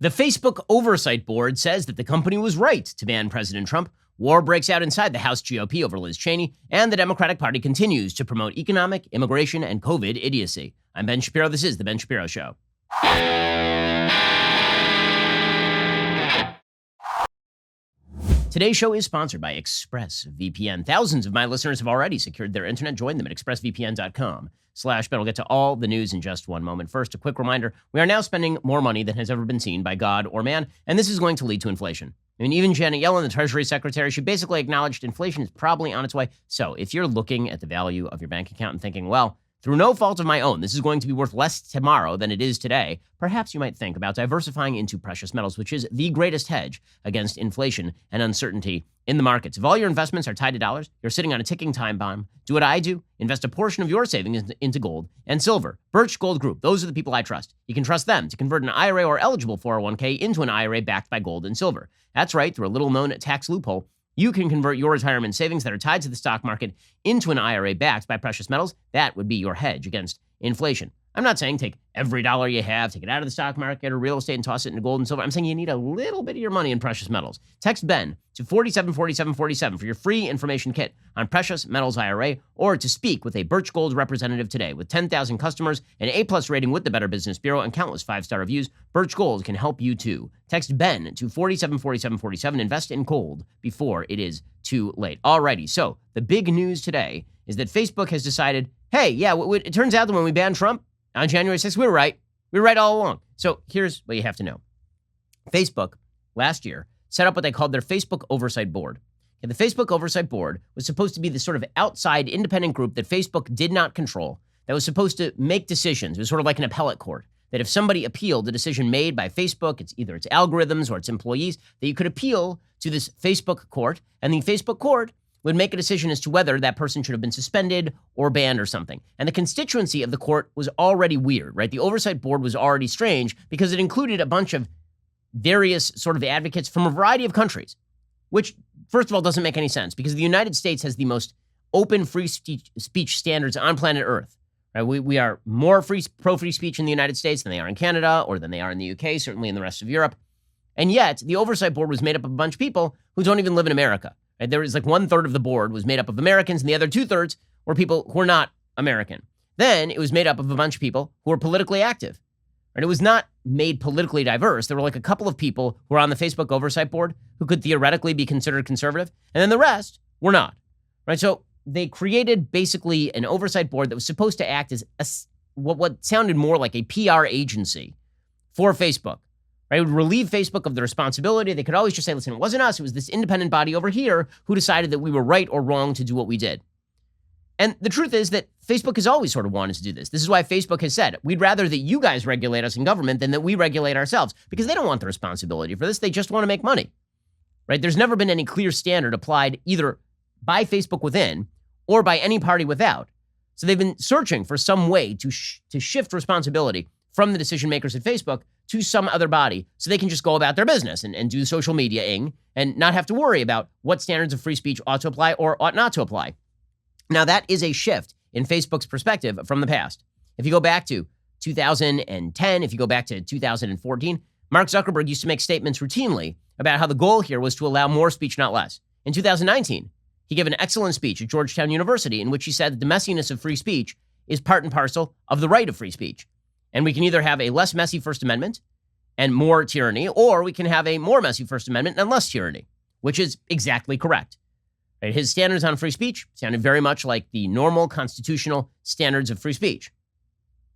The Facebook Oversight Board says that the company was right to ban President Trump. War breaks out inside the House GOP over Liz Cheney, and the Democratic Party continues to promote economic, immigration, and COVID idiocy. I'm Ben Shapiro. This is The Ben Shapiro Show. Today's show is sponsored by ExpressVPN. Thousands of my listeners have already secured their internet. Join them at expressvpn.com/Ben. We'll get to all the news in just one moment. First, a quick reminder. We are now spending more money than has ever been seen by God or man, and this is going to lead to inflation. I mean, even Janet Yellen, the Treasury Secretary, she basically acknowledged inflation is probably on its way. So if you're looking at the value of your bank account and thinking, well, through no fault of my own, this is going to be worth less tomorrow than it is today, perhaps you might think about diversifying into precious metals, which is the greatest hedge against inflation and uncertainty in the markets. If all your investments are tied to dollars, you're sitting on a ticking time bomb. Do what I do. Invest a portion of your savings into gold and silver. Birch Gold Group, those are the people I trust. You can trust them to convert an IRA or eligible 401k into an IRA backed by gold and silver. That's right, through a little-known tax loophole, you can convert your retirement savings that are tied to the stock market into an IRA backed by precious metals. That would be your hedge against inflation. I'm not saying take every dollar you have, take it out of the stock market or real estate and toss it into gold and silver. I'm saying you need a little bit of your money in precious metals. Text Ben to 474747 for your free information kit on Precious Metals IRA or to speak with a Birch Gold representative today. With 10,000 customers, an A+ rating with the Better Business Bureau, and countless 5-star reviews, Birch Gold can help you too. Text Ben to 474747. Invest in gold before it is too late. Alrighty, so the big news today is that Facebook has decided, hey, yeah, it turns out that when we banned Trump on January 6th, we were right. We were right all along. So here's what you have to know. Facebook, last year, set up what they called their Facebook Oversight Board. And the Facebook Oversight Board was supposed to be the sort of outside independent group that Facebook did not control, that was supposed to make decisions. It was sort of like an appellate court, that if somebody appealed a decision made by Facebook, it's either its algorithms or its employees, that you could appeal to this Facebook court, and the Facebook court would make a decision as to whether that person should have been suspended or banned or something. And the constituency of the court was already weird, right? The Oversight Board was already strange because it included a bunch of various sort of advocates from a variety of countries, which, first of all, doesn't make any sense because the United States has the most open free speech standards on planet Earth. Right? We are more pro-free speech in the United States than they are in Canada or than they are in the UK, certainly in the rest of Europe. And yet, the Oversight Board was made up of a bunch of people who don't even live in America. Right? There was like 1/3 of the board was made up of Americans, and the other 2/3 were people who were not American. Then it was made up of a bunch of people who were politically active. Right? It was not made politically diverse. There were like a couple of people who were on the Facebook Oversight Board who could theoretically be considered conservative, and then the rest were not. Right? So they created basically an oversight board that was supposed to act as what sounded more like a PR agency for Facebook. Right? It would relieve Facebook of the responsibility. They could always just say, listen, it wasn't us. It was this independent body over here who decided that we were right or wrong to do what we did. And the truth is that Facebook has always sort of wanted to do this. This is why Facebook has said, we'd rather that you guys regulate us in government than that we regulate ourselves, because they don't want the responsibility for this. They just want to make money. Right? There's never been any clear standard applied either by Facebook within or by any party without. So they've been searching for some way to shift responsibility from the decision makers at Facebook to some other body so they can just go about their business and do social media-ing and not have to worry about what standards of free speech ought to apply or ought not to apply. Now, that is a shift in Facebook's perspective from the past. If you go back to 2010, if you go back to 2014, Mark Zuckerberg used to make statements routinely about how the goal here was to allow more speech, not less. In 2019, he gave an excellent speech at Georgetown University in which he said that the messiness of free speech is part and parcel of the right of free speech. And we can either have a less messy First Amendment and more tyranny, or we can have a more messy First Amendment and less tyranny, which is exactly correct. Right? His standards on free speech sounded very much like the normal constitutional standards of free speech.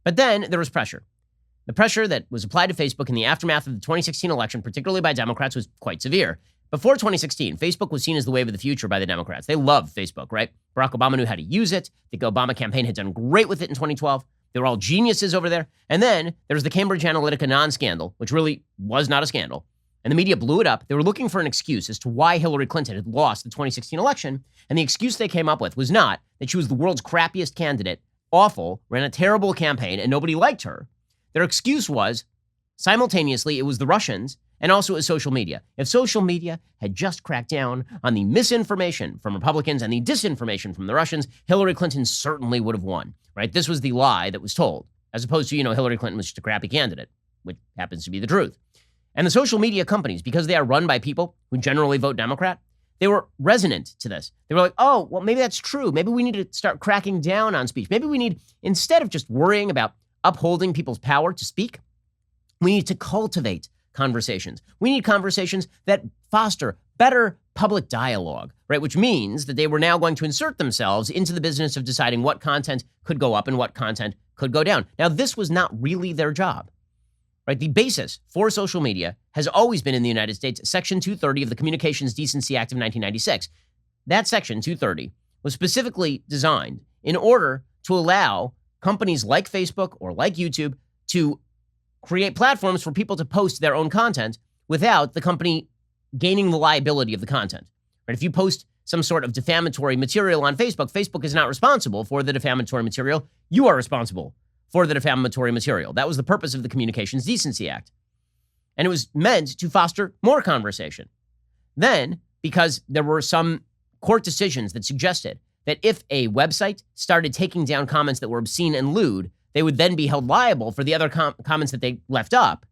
But then there was pressure. The pressure that was applied to Facebook in the aftermath of the 2016 election, particularly by Democrats, was quite severe. Before 2016, Facebook was seen as the wave of the future by the Democrats. They loved Facebook, right? Barack Obama knew how to use it. The Obama campaign had done great with it in 2012. They were all geniuses over there. And then there was the Cambridge Analytica non-scandal, which really was not a scandal. And the media blew it up. They were looking for an excuse as to why Hillary Clinton had lost the 2016 election. And the excuse they came up with was not that she was the world's crappiest candidate, awful, ran a terrible campaign, and nobody liked her. Their excuse was, simultaneously, it was the Russians, and also it was social media. If social media had just cracked down on the misinformation from Republicans and the disinformation from the Russians, Hillary Clinton certainly would have won, right? This was the lie that was told, as opposed to, Hillary Clinton was just a crappy candidate, which happens to be the truth. And the social media companies, because they are run by people who generally vote Democrat, they were resonant to this. They were like, oh, well, maybe that's true. Maybe we need to start cracking down on speech. Maybe we need, instead of just worrying about upholding people's power to speak, we need to cultivate conversations. We need conversations that foster better public dialogue, right? Which means that they were now going to insert themselves into the business of deciding what content could go up and what content could go down. Now, this was not really their job, right? The basis for social media has always been in the United States, Section 230 of the Communications Decency Act of 1996. That Section 230 was specifically designed in order to allow companies like Facebook or like YouTube to create platforms for people to post their own content without the company gaining the liability of the content. Right? If you post some sort of defamatory material on Facebook, Facebook is not responsible for the defamatory material. You are responsible for the defamatory material. That was the purpose of the Communications Decency Act. And it was meant to foster more conversation. Then, because there were some court decisions that suggested that if a website started taking down comments that were obscene and lewd, they would then be held liable for the other comments that they left up.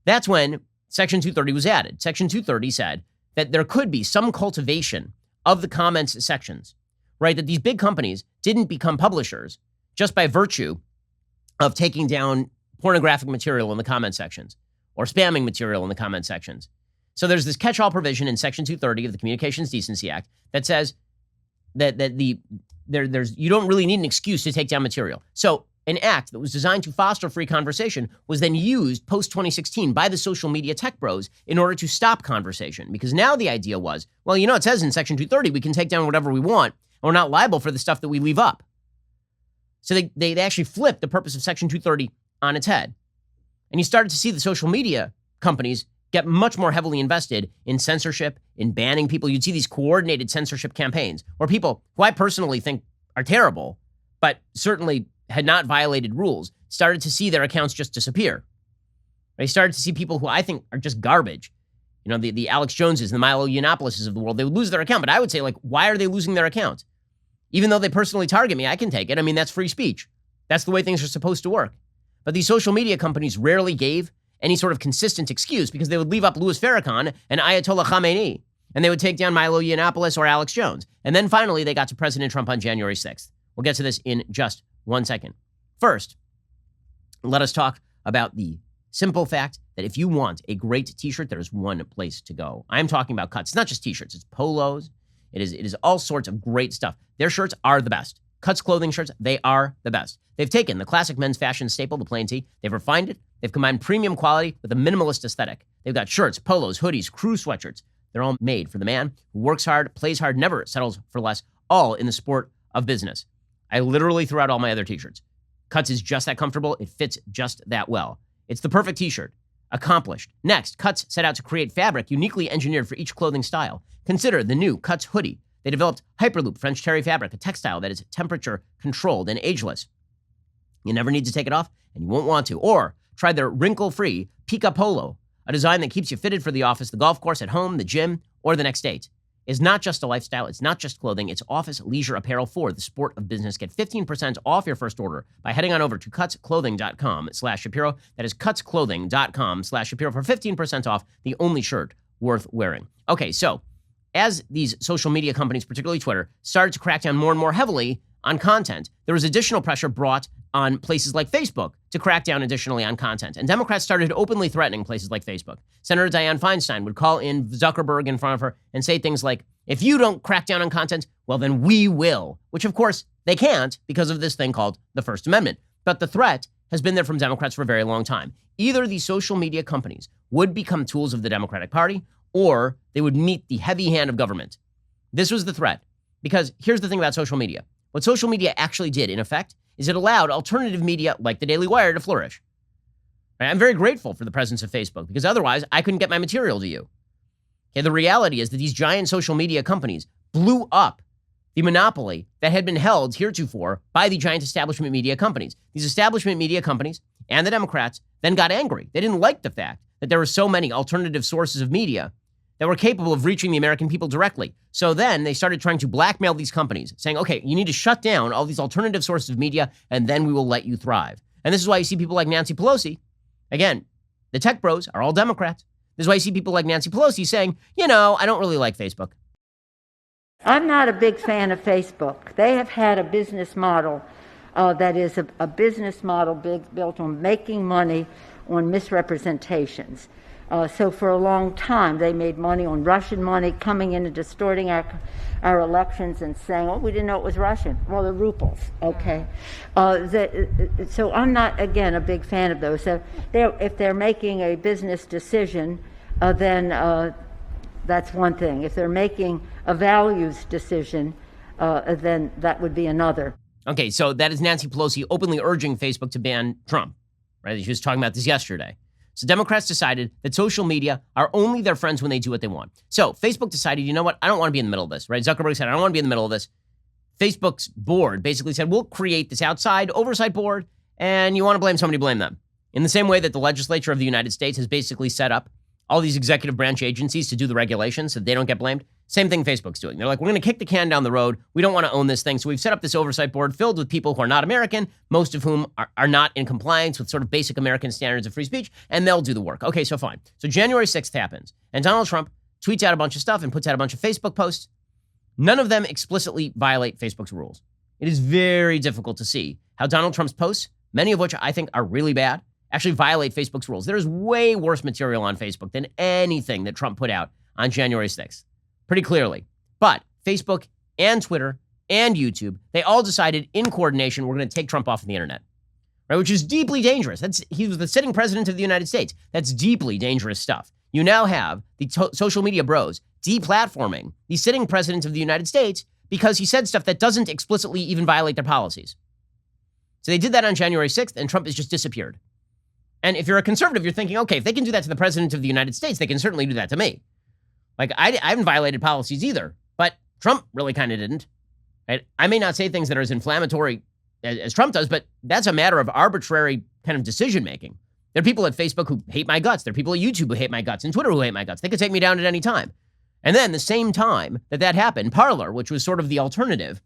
That's when Section 230 was added. Section 230 said that there could be some cultivation of the comments sections, right? That these big companies didn't become publishers just by virtue of taking down pornographic material in the comment sections or spamming material in the comment sections. So there's this catch-all provision in Section 230 of the Communications Decency Act that says that you don't really need an excuse to take down material. So an act that was designed to foster free conversation was then used post-2016 by the social media tech bros in order to stop conversation. Because now the idea was, well, it says in Section 230 we can take down whatever we want, and we're not liable for the stuff that we leave up. So they actually flipped the purpose of Section 230 on its head. And you started to see the social media companies get much more heavily invested in censorship, in banning people. You'd see these coordinated censorship campaigns where people, who I personally think are terrible, but certainly had not violated rules, started to see their accounts just disappear. They started to see people who I think are just garbage. The Alex Joneses, the Milo Yiannopoulos of the world, they would lose their account. But I would say, why are they losing their account? Even though they personally target me, I can take it. That's free speech. That's the way things are supposed to work. But these social media companies rarely gave any sort of consistent excuse because they would leave up Louis Farrakhan and Ayatollah Khamenei, and they would take down Milo Yiannopoulos or Alex Jones. And then finally, they got to President Trump on January 6th. We'll get to this in just 1 second. First, let us talk about the simple fact that if you want a great t-shirt, there is one place to go. I'm talking about Cuts. It's not just t-shirts, it's polos. It is all sorts of great stuff. Their shirts are the best. Cuts clothing shirts, they are the best. They've taken the classic men's fashion staple, the plain tee. They've refined it. They've combined premium quality with a minimalist aesthetic. They've got shirts, polos, hoodies, crew sweatshirts. They're all made for the man who works hard, plays hard, never settles for less, all in the sport of business. I literally threw out all my other t-shirts. Cuts is just that comfortable. It fits just that well. It's the perfect t-shirt. Accomplished. Next, Cuts set out to create fabric uniquely engineered for each clothing style. Consider the new Cuts hoodie. They developed Hyperloop French terry fabric, a textile that is temperature controlled and ageless. You never need to take it off, and you won't want to. Or try their wrinkle-free Pika Polo, a design that keeps you fitted for the office, the golf course, at home, the gym, or the next date. It's not just a lifestyle. It's not just clothing. It's office leisure apparel for the sport of business. Get 15% off your first order by heading on over to cutsclothing.com/Shapiro. That is cutsclothing.com/Shapiro for 15% off the only shirt worth wearing. Okay, so as these social media companies, particularly Twitter, started to crack down more and more heavily on content, there was additional pressure brought on places like Facebook to crack down additionally on content. And Democrats started openly threatening places like Facebook. Senator Dianne Feinstein would call in Zuckerberg in front of her and say things like, if you don't crack down on content, well, then we will. Which, of course, they can't because of this thing called the First Amendment. But the threat has been there from Democrats for a very long time. Either these social media companies would become tools of the Democratic Party, or they would meet the heavy hand of government. This was the threat. Because here's the thing about social media. What social media actually did, in effect, is it allowed alternative media like the Daily Wire to flourish. I'm very grateful for the presence of Facebook because otherwise I couldn't get my material to you. Okay, the reality is that these giant social media companies blew up the monopoly that had been held heretofore by the giant establishment media companies. These establishment media companies and the Democrats then got angry. They didn't like the fact that there were so many alternative sources of media that were capable of reaching the American people directly. So then they started trying to blackmail these companies, saying, okay, you need to shut down all these alternative sources of media, and then we will let you thrive. And this is why you see people like Nancy Pelosi, again, The tech bros are all Democrats. This is why you see people like Nancy Pelosi saying, I don't really like Facebook. I'm not a big fan of Facebook. They have had a business model that is a business model built on making money on misrepresentations. So for a long time, they made money on Russian money coming in and distorting our elections and saying, we didn't know it was Russian. Well, the rubles, okay. So I'm not, again, a big fan of those. So if they're making a business decision, then that's one thing. If they're making a values decision, then that would be another. Okay, so that is Nancy Pelosi openly urging Facebook to ban Trump, right? She was talking about this yesterday. So Democrats decided that social media are only their friends when they do what they want. So Facebook decided, you know what? I don't want to be in the middle of this, right? Zuckerberg said, I don't want to be in the middle of this. Facebook's board basically said, we'll create this outside oversight board, and you want to blame somebody, blame them. In the same way that the legislature of the United States has basically set up all these executive branch agencies to do the regulations so they don't get blamed. Same thing Facebook's doing. They're like, we're going to kick the can down the road. We don't want to own this thing. So we've set up this oversight board filled with people who are not American, most of whom are not in compliance with sort of basic American standards of free speech, and they'll do the work. Okay, so fine. So January 6th happens, and Donald Trump tweets out a bunch of stuff and puts out a bunch of Facebook posts. None of them explicitly violate Facebook's rules. It is very difficult to see how Donald Trump's posts, many of which I think are really bad, actually violate Facebook's rules. There is way worse material on Facebook than anything that Trump put out on January 6th, pretty clearly. But Facebook and Twitter and YouTube, they all decided in coordination, we're going to take Trump off of the internet, right? Which is deeply dangerous. He was the sitting president of the United States. That's deeply dangerous stuff. You now have the social media bros deplatforming the sitting president of the United States because he said stuff that doesn't explicitly even violate their policies. So they did that on January 6th, and Trump has just disappeared. And if you're a conservative, you're thinking, okay, if they can do that to the president of the United States, they can certainly do that to me. Like, I haven't violated policies either, but Trump really kind of didn't. Right? I may not say things that are as inflammatory as Trump does, but that's a matter of arbitrary kind of decision-making. There are people at Facebook who hate my guts. There are people at YouTube who hate my guts and Twitter who hate my guts. They could take me down at any time. And then the same time that happened, Parler, which was sort of the alternative,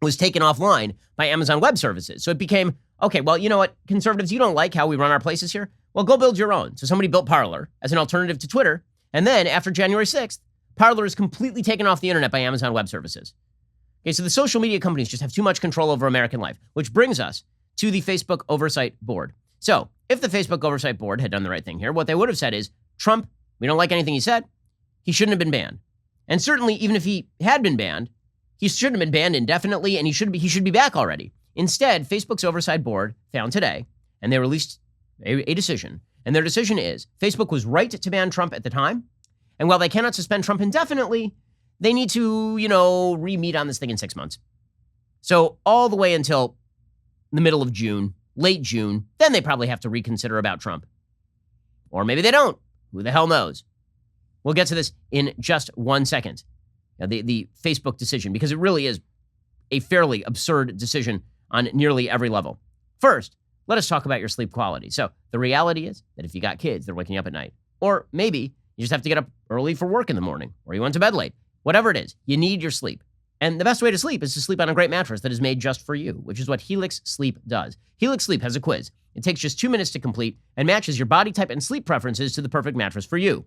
was taken offline by Amazon Web Services. So it became, okay, well, you know what, conservatives, you don't like how we run our places here? Well, go build your own. So somebody built Parler as an alternative to Twitter. And then after January 6th, Parler is completely taken off the internet by Amazon Web Services. Okay, so the social media companies just have too much control over American life, which brings us to the Facebook Oversight Board. So if the Facebook Oversight Board had done the right thing here, what they would have said is, Trump, we don't like anything he said. He shouldn't have been banned. And certainly, even if he had been banned, he shouldn't have been banned indefinitely, and he should be back already. Instead, Facebook's Oversight Board found today, and they released a decision. And their decision is, Facebook was right to ban Trump at the time. And while they cannot suspend Trump indefinitely, they need to, re-meet on this thing in 6 months. So all the way until the middle of June, late June, then they probably have to reconsider about Trump. Or maybe they don't. Who the hell knows? We'll get to this in just 1 second. The Facebook decision, because it really is a fairly absurd decision on nearly every level. First, let us talk about your sleep quality. So the reality is that if you got kids, they're waking up at night. Or maybe you just have to get up early for work in the morning, or you went to bed late. Whatever it is, you need your sleep. And the best way to sleep is to sleep on a great mattress that is made just for you, which is what Helix Sleep does. Helix Sleep has a quiz. It takes just 2 minutes to complete and matches your body type and sleep preferences to the perfect mattress for you.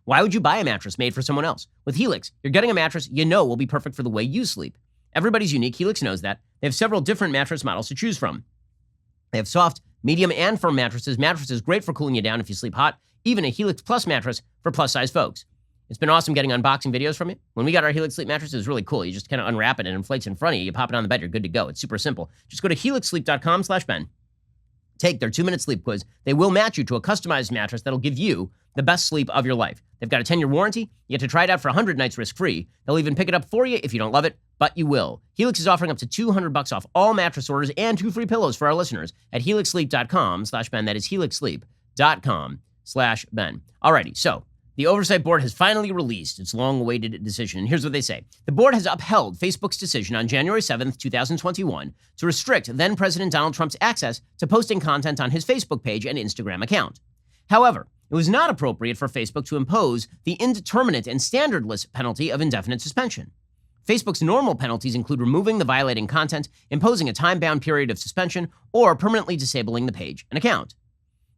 Why would you buy a mattress made for someone else? With Helix, you're getting a mattress you know will be perfect for the way you sleep. Everybody's unique. Helix knows that. They have several different mattress models to choose from. They have soft, medium, and firm mattresses. Mattresses great for cooling you down if you sleep hot. Even a Helix Plus mattress for plus-size folks. It's been awesome getting unboxing videos from you. When we got our Helix Sleep mattress, it was really cool. You just kind of unwrap it and it inflates in front of you. You pop it on the bed, you're good to go. It's super simple. Just go to helixsleep.com/Ben. Take their 2-minute sleep quiz. They will match you to a customized mattress that'll give you the best sleep of your life. They've got a 10-year warranty. You get to try it out for 100 nights risk-free. They'll even pick it up for you if you don't love it, but you will. Helix is offering up to $200 off all mattress orders and 2 free pillows for our listeners at helixsleep.com/Ben. That is helixsleep.com/Ben. Alrighty, so the Oversight Board has finally released its long-awaited decision, and here's what they say. The board has upheld Facebook's decision on January 7th, 2021, to restrict then-President Donald Trump's access to posting content on his Facebook page and Instagram account. However, it was not appropriate for Facebook to impose the indeterminate and standardless penalty of indefinite suspension. Facebook's normal penalties include removing the violating content, imposing a time-bound period of suspension, or permanently disabling the page and account.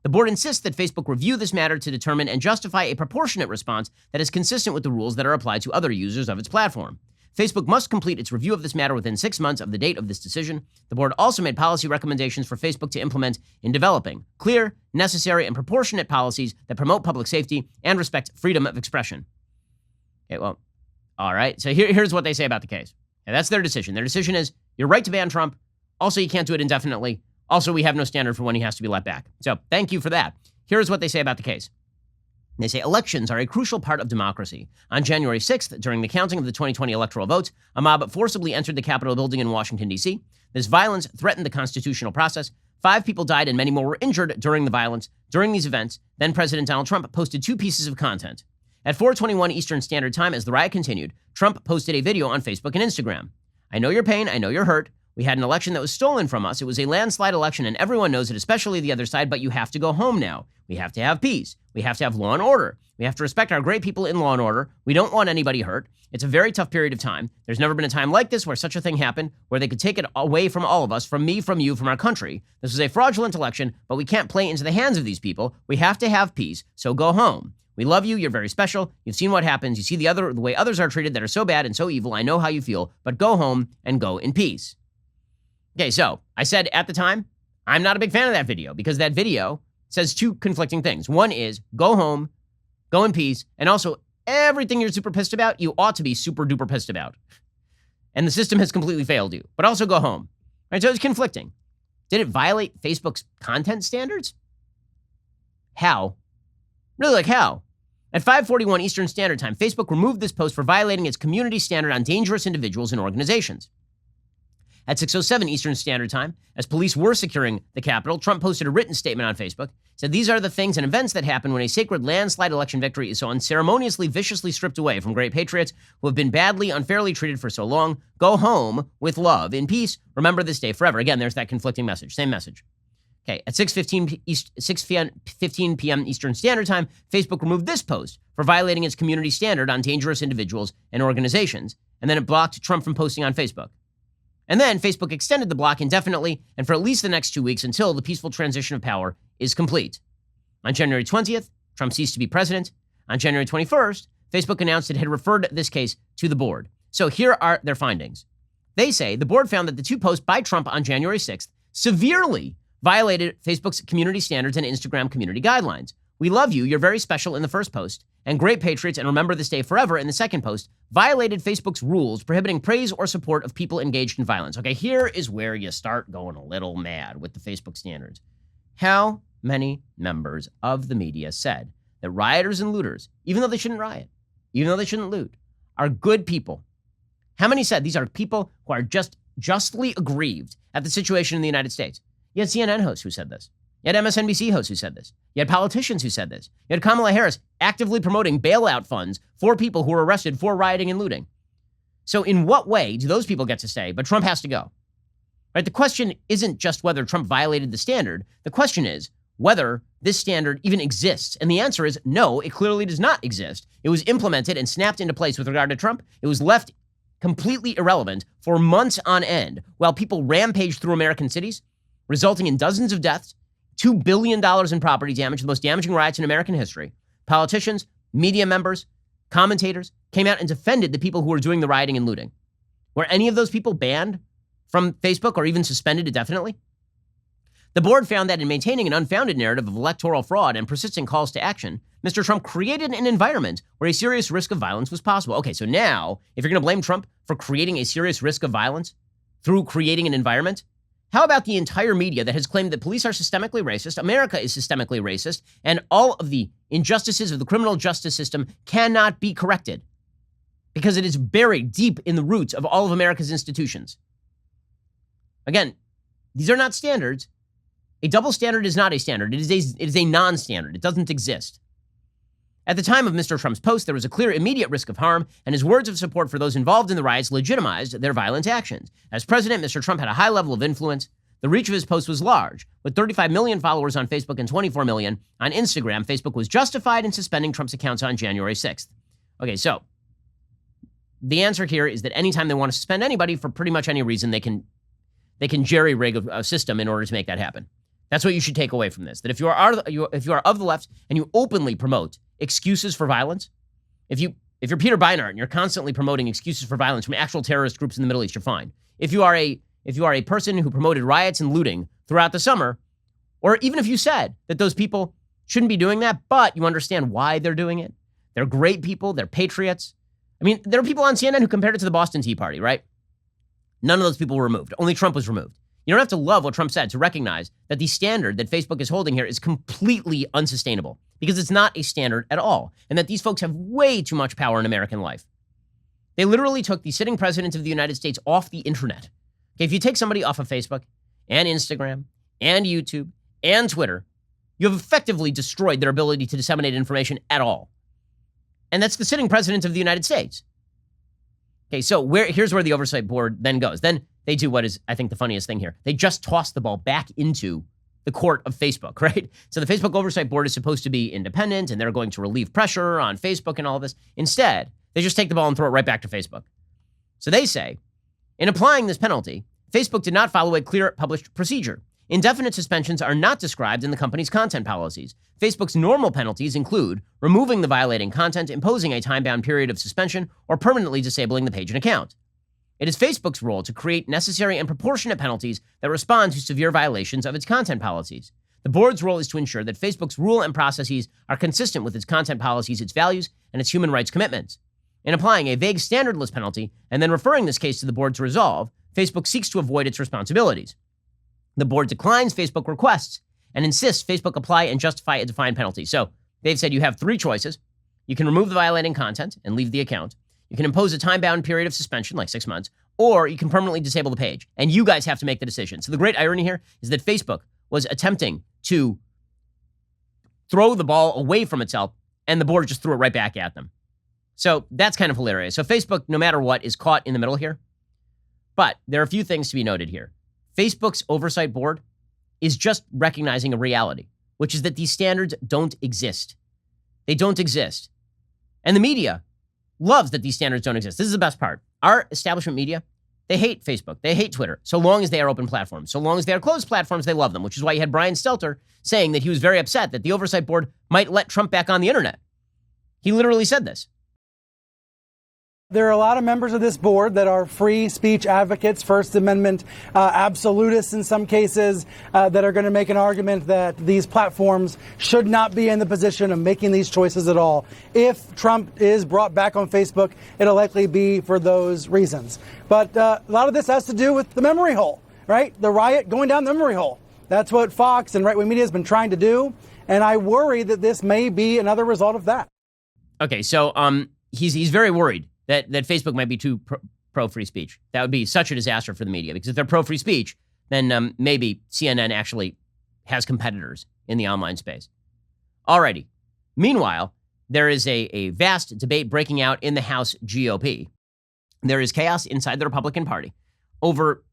The board insists that Facebook review this matter to determine and justify a proportionate response that is consistent with the rules that are applied to other users of its platform. Facebook must complete its review of this matter within 6 months of the date of this decision. The board also made policy recommendations for Facebook to implement in developing clear, necessary, and proportionate policies that promote public safety and respect freedom of expression. Okay, well, all right. So here's what they say about the case. And that's their decision. Their decision is you're right to ban Trump. Also, you can't do it indefinitely. Also, we have no standard for when he has to be let back. So thank you for that. Here's what they say about the case. They say elections are a crucial part of democracy. On January 6th, during the counting of the 2020 electoral votes, a mob forcibly entered the Capitol building in Washington, D.C. This violence threatened the constitutional process. 5 people died and many more were injured during the violence. During these events, then President Donald Trump posted 2 pieces of content. At 4:21 Eastern Standard Time, as the riot continued, Trump posted a video on Facebook and Instagram. I know your pain. I know you're hurt. We had an election that was stolen from us. It was a landslide election, and everyone knows it, especially the other side, but you have to go home now. We have to have peace. We have to have law and order. We have to respect our great people in law and order. We don't want anybody hurt. It's a very tough period of time. There's never been a time like this where such a thing happened, where they could take it away from all of us, from me, from you, from our country. This was a fraudulent election, but we can't play into the hands of these people. We have to have peace, so go home. We love you. You're very special. You've seen what happens. You see the way others are treated that are so bad and so evil. I know how you feel, but go home and go in peace. Okay, so I said at the time, I'm not a big fan of that video because that video says 2 conflicting things. One is go home, go in peace, and also everything you're super pissed about, you ought to be super duper pissed about. And the system has completely failed you, but also go home. Right, so it's conflicting. Did it violate Facebook's content standards? How? Really, like how? At 5:41 Eastern Standard Time, Facebook removed this post for violating its community standard on dangerous individuals and organizations. At 6:07 Eastern Standard Time, as police were securing the Capitol, Trump posted a written statement on Facebook. Said, these are the things and events that happen when a sacred landslide election victory is so unceremoniously, viciously stripped away from great patriots who have been badly, unfairly treated for so long. Go home with love, in peace. Remember this day forever. Again, there's that conflicting message. Same message. Okay, at 6:15 p.m. Eastern Standard Time, Facebook removed this post for violating its community standard on dangerous individuals and organizations, and then it blocked Trump from posting on Facebook. And then Facebook extended the block indefinitely and for at least the next 2 weeks until the peaceful transition of power is complete. On January 20th, Trump ceased to be president. On January 21st, Facebook announced it had referred this case to the board. So here are their findings. They say the board found that the 2 posts by Trump on January 6th severely violated Facebook's community standards and Instagram community guidelines. We love you. You're very special in the first post, and great patriots and remember this day forever in the second post violated Facebook's rules prohibiting praise or support of people engaged in violence. Okay, here is where you start going a little mad with the Facebook standards. How many members of the media said that rioters and looters, even though they shouldn't riot, even though they shouldn't loot, are good people? How many said these are people who are just justly aggrieved at the situation in the United States? You had CNN hosts who said this. You had MSNBC hosts who said this. You had politicians who said this. You had Kamala Harris actively promoting bailout funds for people who were arrested for rioting and looting. So in what way do those people get to stay, but Trump has to go? Right? The question isn't just whether Trump violated the standard. The question is whether this standard even exists. And the answer is no, it clearly does not exist. It was implemented and snapped into place with regard to Trump. It was left completely irrelevant for months on end while people rampaged through American cities, resulting in dozens of deaths, $2 billion in property damage, the most damaging riots in American history. Politicians, media members, commentators came out and defended the people who were doing the rioting and looting. Were any of those people banned from Facebook or even suspended indefinitely? The board found that in maintaining an unfounded narrative of electoral fraud and persistent calls to action, Mr. Trump created an environment where a serious risk of violence was possible. Okay, so now, if you're going to blame Trump for creating a serious risk of violence through creating an environment, how about the entire media that has claimed that police are systemically racist, America is systemically racist, and all of the injustices of the criminal justice system cannot be corrected because it is buried deep in the roots of all of America's institutions? Again, these are not standards. A double standard is not a standard. It is a non-standard. It doesn't exist. At the time of Mr. Trump's post, there was a clear immediate risk of harm, and his words of support for those involved in the riots legitimized their violent actions. As president, Mr. Trump had a high level of influence. The reach of his post was large. With 35 million followers on Facebook and 24 million on Instagram, Facebook was justified in suspending Trump's accounts on January 6th. Okay, so the answer here is that anytime they want to suspend anybody for pretty much any reason, they can jerry-rig a system in order to make that happen. That's what you should take away from this. That if you are of the left and you openly promote excuses for violence, if you're Peter Beinart and you're constantly promoting excuses for violence from actual terrorist groups in the Middle East, you're fine. If you are a person who promoted riots and looting throughout the summer, or even if you said that those people shouldn't be doing that, but you understand why they're doing it, they're great people, they're patriots. I mean, there are people on CNN who compared it to the Boston Tea Party, right? None of those people were removed. Only Trump was removed. You don't have to love what Trump said to recognize that the standard that Facebook is holding here is completely unsustainable because it's not a standard at all, and that these folks have way too much power in American life. They literally took the sitting president of the United States off the internet. Okay, if you take somebody off of Facebook and Instagram and YouTube and Twitter, you have effectively destroyed their ability to disseminate information at all. And that's the sitting president of the United States. Okay, so here's where the Oversight Board then goes. Then they do what is, I think, the funniest thing here. They just toss the ball back into the court of Facebook, right? So the Facebook Oversight Board is supposed to be independent, and they're going to relieve pressure on Facebook and all of this. Instead, they just take the ball and throw it right back to Facebook. So they say, in applying this penalty, Facebook did not follow a clear published procedure. Indefinite suspensions are not described in the company's content policies. Facebook's normal penalties include removing the violating content, imposing a time-bound period of suspension, or permanently disabling the page and account. It is Facebook's role to create necessary and proportionate penalties that respond to severe violations of its content policies. The board's role is to ensure that Facebook's rule and processes are consistent with its content policies, its values, and its human rights commitments. In applying a vague standardless penalty and then referring this case to the board to resolve, Facebook seeks to avoid its responsibilities. The board declines Facebook requests and insists Facebook apply and justify a defined penalty. So they've said you have three choices. You can remove the violating content and leave the account. You can impose a time-bound period of suspension, like 6 months, or you can permanently disable the page. And you guys have to make the decision. So the great irony here is that Facebook was attempting to throw the ball away from itself, and the board just threw it right back at them. So that's kind of hilarious. So Facebook, no matter what, is caught in the middle here. But there are a few things to be noted here. Facebook's oversight board is just recognizing a reality, which is that these standards don't exist. They don't exist. And the media loves that these standards don't exist. This is the best part. Our establishment media, they hate Facebook. They hate Twitter, so long as they are open platforms. So long as they are closed platforms, they love them, which is why you had Brian Stelter saying that he was very upset that the oversight board might let Trump back on the internet. He literally said this. There are a lot of members of this board that are free speech advocates, First Amendment absolutists in some cases, that are going to make an argument that these platforms should not be in the position of making these choices at all. If Trump is brought back on Facebook, it'll likely be for those reasons. But a lot of this has to do with the memory hole, right? The riot going down the memory hole. That's what Fox and right-wing media has been trying to do. And I worry that this may be another result of that. Okay, so he's very worried that Facebook might be too pro-free speech. That would be such a disaster for the media, because if they're pro-free speech, then maybe CNN actually has competitors in the online space. Alrighty. Meanwhile, there is a vast debate breaking out in the House GOP. There is chaos inside the Republican Party over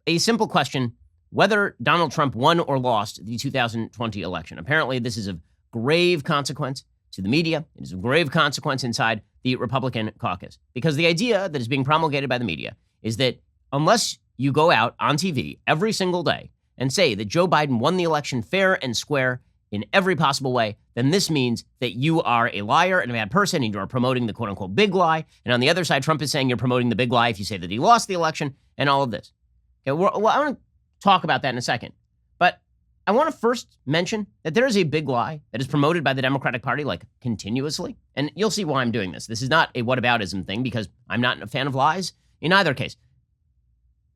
a simple question, whether Donald Trump won or lost the 2020 election. Apparently, this is of grave consequence to the media. It is of grave consequence inside the Republican caucus, because the idea that is being promulgated by the media is that unless you go out on TV every single day and say that Joe Biden won the election fair and square in every possible way, then this means that you are a liar and a bad person and you are promoting the quote unquote big lie. And on the other side, Trump is saying you're promoting the big lie if you say that he lost the election and all of this. Okay, well, I want to talk about that in a second. But I want to first mention that there is a big lie that is promoted by the Democratic Party, like, continuously. And you'll see why I'm doing this. This is not a whataboutism thing, because I'm not a fan of lies in either case.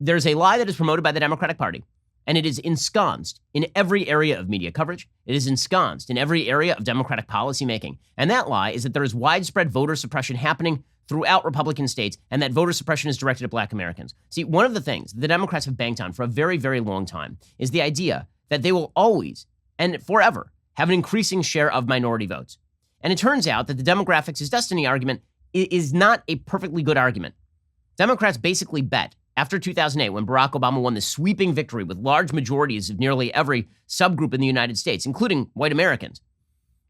There's a lie that is promoted by the Democratic Party, and it is ensconced in every area of media coverage. It is ensconced in every area of Democratic policymaking. And that lie is that there is widespread voter suppression happening throughout Republican states, and that voter suppression is directed at Black Americans. See, one of the things the Democrats have banked on for a very, very long time is the idea that they will always and forever have an increasing share of minority votes. And it turns out that the demographics is destiny argument is not a perfectly good argument. Democrats basically bet after 2008, when Barack Obama won the sweeping victory with large majorities of nearly every subgroup in the United States, including white Americans.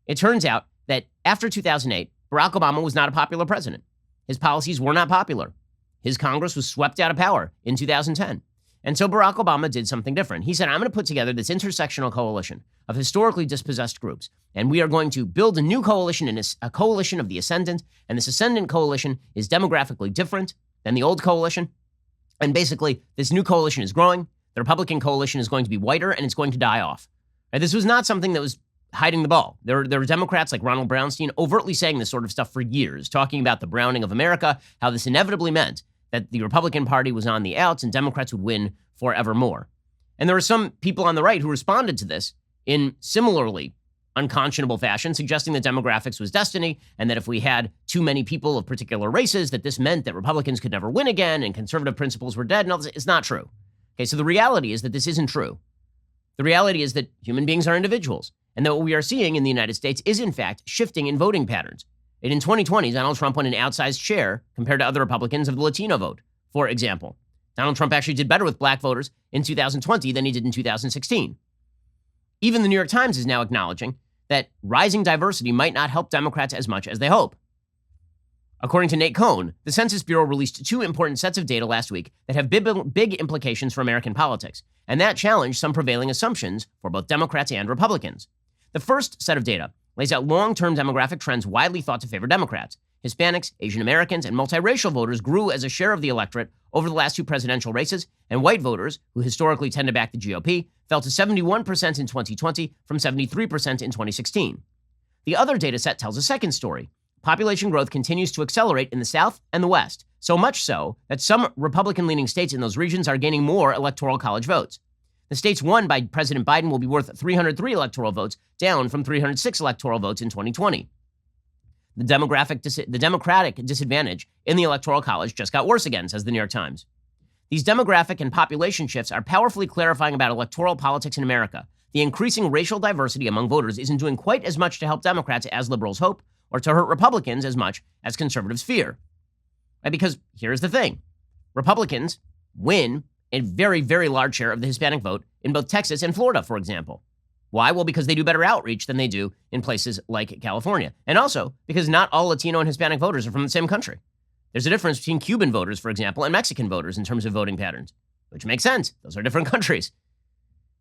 It turns out that after 2008, Barack Obama was not a popular president. His policies were not popular. His Congress was swept out of power in 2010. And so Barack Obama did something different. He said, I'm going to put together this intersectional coalition of historically dispossessed groups, and we are going to build a new coalition, and a coalition of the ascendant, and this ascendant coalition is demographically different than the old coalition. And basically, this new coalition is growing. The Republican coalition is going to be whiter, and it's going to die off. Right? This was not something that was hiding the ball. There were Democrats like Ronald Brownstein overtly saying this sort of stuff for years, talking about the browning of America, how this inevitably meant that the Republican Party was on the outs and Democrats would win forevermore. And there were some people on the right who responded to this in similarly unconscionable fashion, suggesting that demographics was destiny and that if we had too many people of particular races, that this meant that Republicans could never win again and conservative principles were dead and all this. It's not true. Okay, so the reality is that this isn't true. The reality is that human beings are individuals and that what we are seeing in the United States is in fact shifting in voting patterns. And in 2020, Donald Trump won an outsized share compared to other Republicans of the Latino vote, for example. Donald Trump actually did better with black voters in 2020 than he did in 2016. Even the New York Times is now acknowledging that rising diversity might not help Democrats as much as they hope. According to Nate Cohn, the Census Bureau released two important sets of data last week that have big implications for American politics, and that challenged some prevailing assumptions for both Democrats and Republicans. The first set of data lays out long-term demographic trends widely thought to favor Democrats. Hispanics, Asian Americans, and multiracial voters grew as a share of the electorate over the last two presidential races, and white voters, who historically tend to back the GOP, fell to 71% in 2020 from 73% in 2016. The other data set tells a second story. Population growth continues to accelerate in the South and the West, so much so that some Republican-leaning states in those regions are gaining more electoral college votes. The states won by President Biden will be worth 303 electoral votes, down from 306 electoral votes in 2020. The Democratic disadvantage in the Electoral College just got worse again, says the New York Times. These demographic and population shifts are powerfully clarifying about electoral politics in America. The increasing racial diversity among voters isn't doing quite as much to help Democrats as liberals hope, or to hurt Republicans as much as conservatives fear. Right? Because here's the thing. Republicans win a very, very large share of the Hispanic vote in both Texas and Florida, for example. Why? Well, because they do better outreach than they do in places like California. And also because not all Latino and Hispanic voters are from the same country. There's a difference between Cuban voters, for example, and Mexican voters in terms of voting patterns, which makes sense. Those are different countries.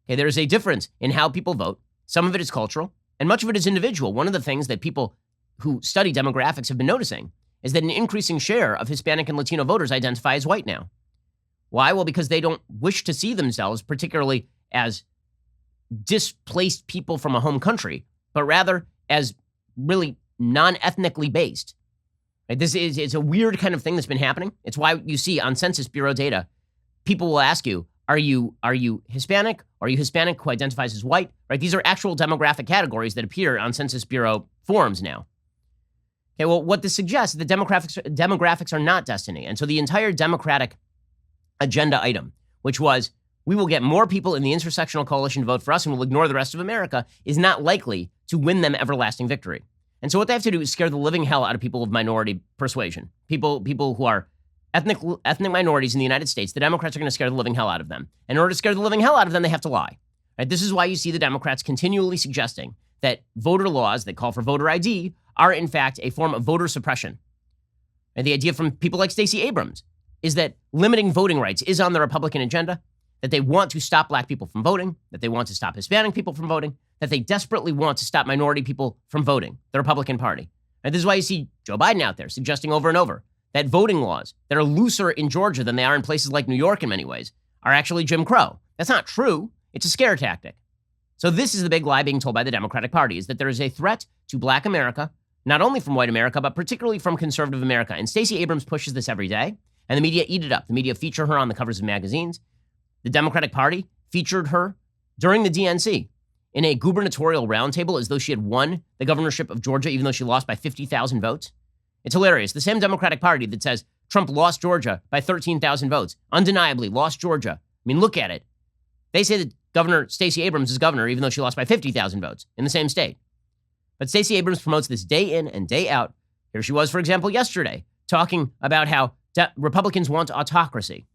Okay, there's a difference in how people vote. Some of it is cultural, and much of it is individual. One of the things that people who study demographics have been noticing is that an increasing share of Hispanic and Latino voters identify as white now. Why? Well, because they don't wish to see themselves particularly as displaced people from a home country, but rather as really non-ethnically based. Right? It's a weird kind of thing that's been happening. It's why you see on Census Bureau data, people will ask you, are you Hispanic? Are you Hispanic who identifies as white? Right? These are actual demographic categories that appear on Census Bureau forms now. Okay, well, what this suggests is that demographics are not destiny. And so the entire Democratic agenda item, which was, we will get more people in the intersectional coalition to vote for us and we'll ignore the rest of America, is not likely to win them everlasting victory. And so what they have to do is scare the living hell out of people of minority persuasion. People who are ethnic minorities in the United States. The Democrats are going to scare the living hell out of them. And in order to scare the living hell out of them, they have to lie. Right? This is why you see the Democrats continually suggesting that voter laws that call for voter ID are in fact a form of voter suppression. And the idea from people like Stacey Abrams is that limiting voting rights is on the Republican agenda, that they want to stop black people from voting, that they want to stop Hispanic people from voting, that they desperately want to stop minority people from voting, the Republican Party. And this is why you see Joe Biden out there suggesting over and over that voting laws that are looser in Georgia than they are in places like New York in many ways are actually Jim Crow. That's not true. It's a scare tactic. So this is the big lie being told by the Democratic Party, is that there is a threat to black America, not only from white America, but particularly from conservative America. And Stacey Abrams pushes this every day, and the media eat it up. The media feature her on the covers of magazines. The Democratic Party featured her during the DNC in a gubernatorial roundtable as though she had won the governorship of Georgia, even though she lost by 50,000 votes. It's hilarious. The same Democratic Party that says Trump lost Georgia by 13,000 votes, undeniably lost Georgia. I mean, look at it. They say that Governor Stacey Abrams is governor, even though she lost by 50,000 votes in the same state. But Stacey Abrams promotes this day in and day out. Here she was, for example, yesterday, talking about how Republicans want autocracy.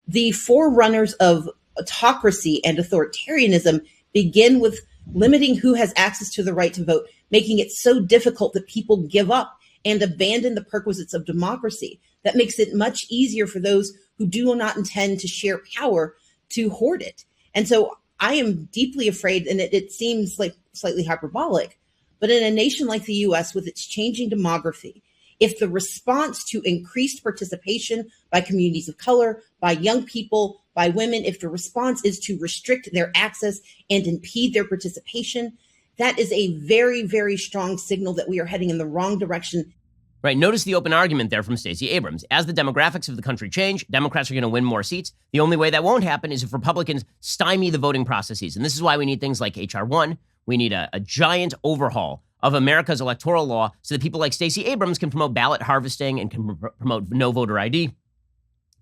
The forerunners of autocracy and authoritarianism begin with limiting who has access to the right to vote, making it so difficult that people give up and abandon the perquisites of democracy. That makes it much easier for those who do not intend to share power to hoard it. And so I am deeply afraid, and it seems like slightly hyperbolic, but in a nation like the US with its changing demography, if the response to increased participation by communities of color, by young people, by women, if the response is to restrict their access and impede their participation, that is a very, very strong signal that we are heading in the wrong direction. Right. Notice the open argument there from Stacey Abrams. As the demographics of the country change, Democrats are going to win more seats. The only way that won't happen is if Republicans stymie the voting processes. And this is why we need things like H.R. 1. We need a giant overhaul of America's electoral law so that people like Stacey Abrams can promote ballot harvesting and can promote no voter ID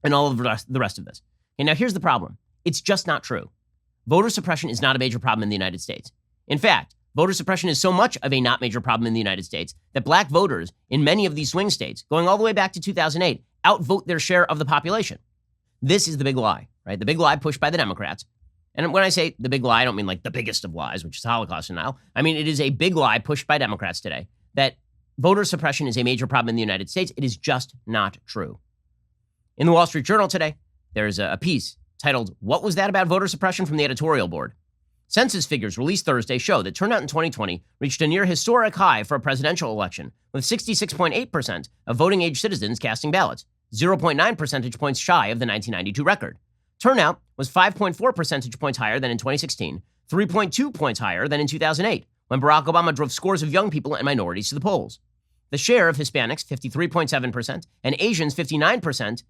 and all of the rest of this. And now here's the problem. It's just not true. Voter suppression is not a major problem in the United States. In fact, voter suppression is so much of a not major problem in the United States that black voters in many of these swing states, going all the way back to 2008, outvote their share of the population. This is the big lie, right? The big lie pushed by the Democrats. And when I say the big lie, I don't mean like the biggest of lies, which is Holocaust denial. I mean, it is a big lie pushed by Democrats today that voter suppression is a major problem in the United States. It is just not true. In the Wall Street Journal today, there's a piece titled, "What Was That About Voter Suppression?" from the editorial board. Census figures released Thursday show that turnout in 2020 reached a near historic high for a presidential election, with 66.8% of voting age citizens casting ballots, 0.9 percentage points shy of the 1992 record. Turnout was 5.4 percentage points higher than in 2016, 3.2 points higher than in 2008, when Barack Obama drove scores of young people and minorities to the polls. The share of Hispanics, 53.7%, and Asians, 59%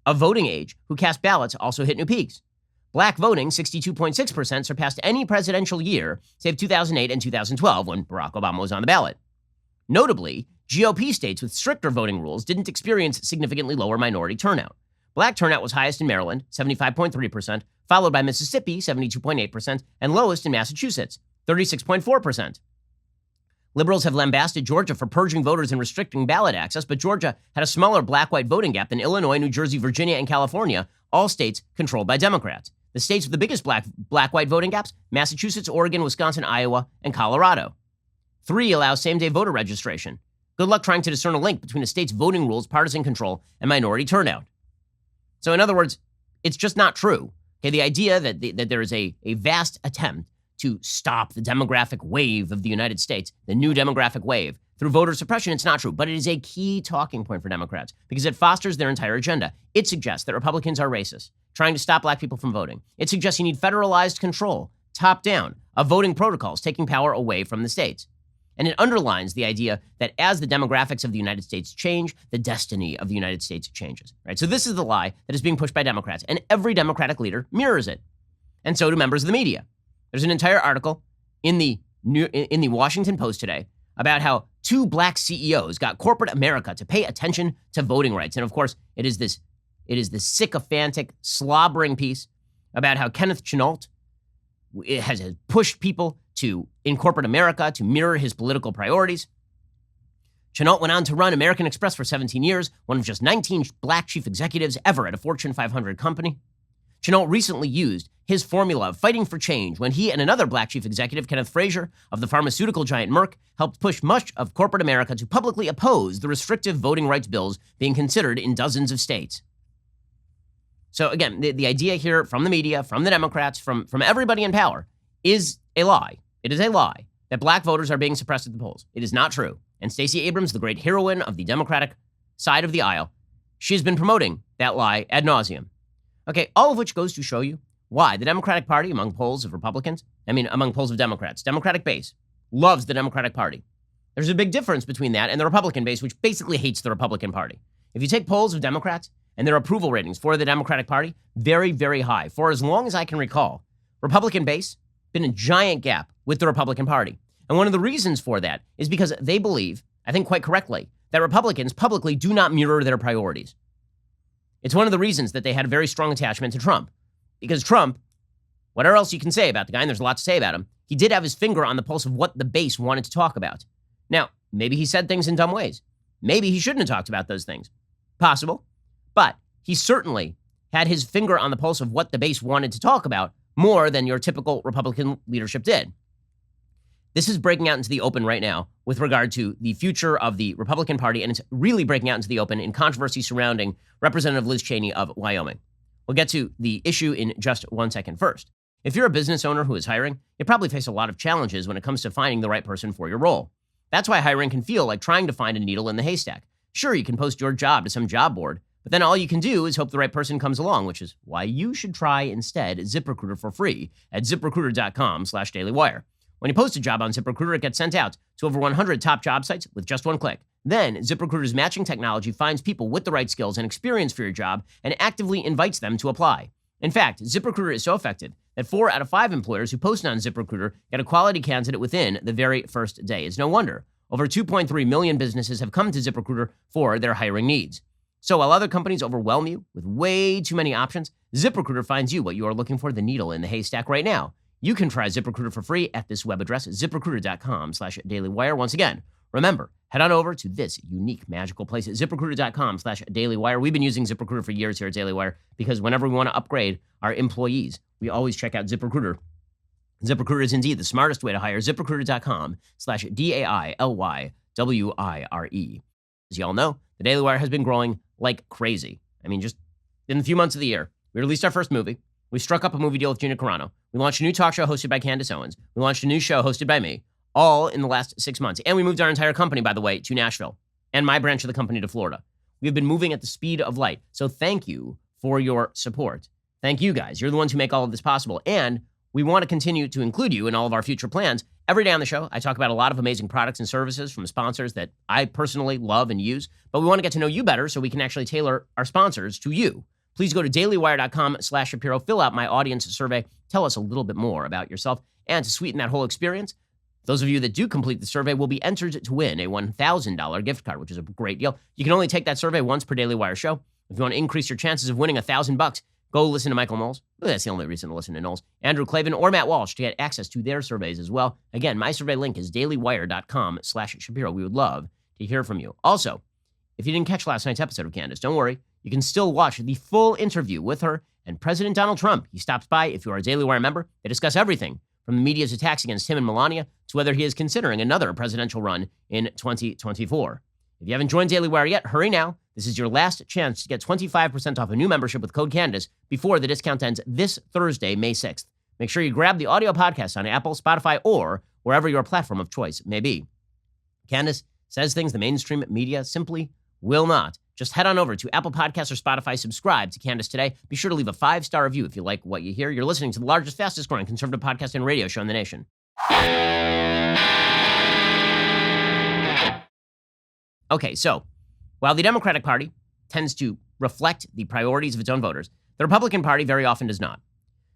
of voting age who cast ballots also hit new peaks. Black voting, 62.6%, surpassed any presidential year, save 2008 and 2012, when Barack Obama was on the ballot. Notably, GOP states with stricter voting rules didn't experience significantly lower minority turnout. Black turnout was highest in Maryland, 75.3%, followed by Mississippi, 72.8%, and lowest in Massachusetts, 36.4%. Liberals have lambasted Georgia for purging voters and restricting ballot access, but Georgia had a smaller black-white voting gap than Illinois, New Jersey, Virginia, and California, all states controlled by Democrats. The states with the biggest black-white voting gaps, Massachusetts, Oregon, Wisconsin, Iowa, and Colorado. 3 allow same-day voter registration. Good luck trying to discern a link between a state's voting rules, partisan control, and minority turnout. So in other words, it's just not true. Okay, the idea that there is a vast attempt to stop the demographic wave of the United States, the new demographic wave, through voter suppression, it's not true. But it is a key talking point for Democrats because it fosters their entire agenda. It suggests that Republicans are racist, trying to stop black people from voting. It suggests you need federalized control, top down, of voting protocols, taking power away from the states. And it underlines the idea that as the demographics of the United States change, the destiny of the United States changes, right? So this is the lie that is being pushed by Democrats, and every Democratic leader mirrors it. And so do members of the media. There's an entire article in the Washington Post today about how 2 black CEOs got corporate America to pay attention to voting rights. And of course, it is this sycophantic, slobbering piece about how Kenneth Chenault has pushed people in corporate America to mirror his political priorities. Chenault went on to run American Express for 17 years, one of just 19 black chief executives ever at a Fortune 500 company. Chenault recently used his formula of fighting for change when he and another black chief executive, Kenneth Frazier, of the pharmaceutical giant Merck, helped push much of corporate America to publicly oppose the restrictive voting rights bills being considered in dozens of states. So again, the idea here from the media, from the Democrats, from everybody in power is a lie. It is a lie that black voters are being suppressed at the polls. It is not true. And Stacey Abrams, the great heroine of the Democratic side of the aisle, she's been promoting that lie ad nauseum. Okay, all of which goes to show you why the Democratic Party, among polls of Democrats, Democratic base, loves the Democratic Party. There's a big difference between that and the Republican base, which basically hates the Republican Party. If you take polls of Democrats and their approval ratings for the Democratic Party, very, very high. For as long as I can recall, Republican base, been a giant gap with the Republican Party. And one of the reasons for that is because they believe, I think quite correctly, that Republicans publicly do not mirror their priorities. It's one of the reasons that they had a very strong attachment to Trump. Because Trump, whatever else you can say about the guy, and there's a lot to say about him, he did have his finger on the pulse of what the base wanted to talk about. Now, maybe he said things in dumb ways. Maybe he shouldn't have talked about those things. Possible. But he certainly had his finger on the pulse of what the base wanted to talk about more than your typical Republican leadership did. This is breaking out into the open right now with regard to the future of the Republican Party, and it's really breaking out into the open in controversy surrounding Representative Liz Cheney of Wyoming. We'll get to the issue in just 1 second. First, if you're a business owner who is hiring, you probably face a lot of challenges when it comes to finding the right person for your role. That's why hiring can feel like trying to find a needle in the haystack. Sure, you can post your job to some job board, but then all you can do is hope the right person comes along, which is why you should try instead ZipRecruiter for free at ZipRecruiter.com/dailywire. When you post a job on ZipRecruiter, it gets sent out to over 100 top job sites with just one click. Then, ZipRecruiter's matching technology finds people with the right skills and experience for your job and actively invites them to apply. In fact, ZipRecruiter is so effective that 4 out of 5 employers who post on ZipRecruiter get a quality candidate within the very first day. It's no wonder over 2.3 million businesses have come to ZipRecruiter for their hiring needs. So while other companies overwhelm you with way too many options, ZipRecruiter finds you what you are looking for, the needle in the haystack right now. You can try ZipRecruiter for free at this web address, ZipRecruiter.com/dailywire. Once again, remember, head on over to this unique, magical place at ZipRecruiter.com/dailywire. We've been using ZipRecruiter for years here at Daily Wire because whenever we want to upgrade our employees, we always check out ZipRecruiter. ZipRecruiter is indeed the smartest way to hire. ZipRecruiter.com/DAILYWIRE. As you all know, the Daily Wire has been growing like crazy. I mean, just in a few months of the year, we released our first movie. We struck up a movie deal with Gina Carano. We launched a new talk show hosted by Candace Owens. We launched a new show hosted by me, all in the last 6 months. And we moved our entire company, by the way, to Nashville, and my branch of the company to Florida. We have been moving at the speed of light. So thank you for your support. Thank you guys. You're the ones who make all of this possible. And we want to continue to include you in all of our future plans. Every day on the show, I talk about a lot of amazing products and services from sponsors that I personally love and use. But we want to get to know you better so we can actually tailor our sponsors to you. Please go to dailywire.com/Shapiro, fill out my audience survey, tell us a little bit more about yourself, and to sweeten that whole experience, those of you that do complete the survey will be entered to win a $1,000 gift card, which is a great deal. You can only take that survey once per Daily Wire show. If you want to increase your chances of winning $1,000, go listen to Michael Knowles. That's the only reason to listen to Knowles. Andrew Klavan or Matt Walsh to get access to their surveys as well. Again, my survey link is dailywire.com/Shapiro. We would love to hear from you. Also, if you didn't catch last night's episode of Candace, don't worry. You can still watch the full interview with her and President Donald Trump. He stops by if you are a Daily Wire member. They discuss everything from the media's attacks against him and Melania to whether he is considering another presidential run in 2024. If you haven't joined Daily Wire yet, hurry now. This is your last chance to get 25% off a new membership with code Candace before the discount ends this Thursday, May 6th. Make sure you grab the audio podcast on Apple, Spotify, or wherever your platform of choice may be. Candace says things the mainstream media simply will not. Just head on over to Apple Podcasts or Spotify, subscribe to Candace today. Be sure to leave a 5-star review if you like what you hear. You're listening to the largest, fastest growing conservative podcast and radio show in the nation. Okay, so while the Democratic Party tends to reflect the priorities of its own voters, the Republican Party very often does not.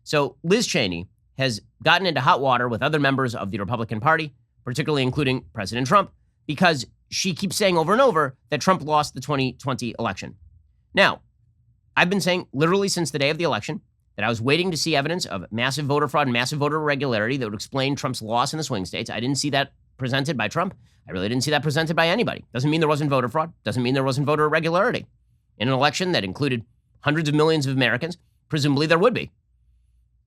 So Liz Cheney has gotten into hot water with other members of the Republican Party, particularly including President Trump, because she keeps saying over and over that Trump lost the 2020 election. Now, I've been saying literally since the day of the election that I was waiting to see evidence of massive voter fraud and massive voter irregularity that would explain Trump's loss in the swing states. I didn't see that presented by Trump. I really didn't see that presented by anybody. Doesn't mean there wasn't voter fraud. Doesn't mean there wasn't voter irregularity. In an election that included hundreds of millions of Americans, presumably there would be.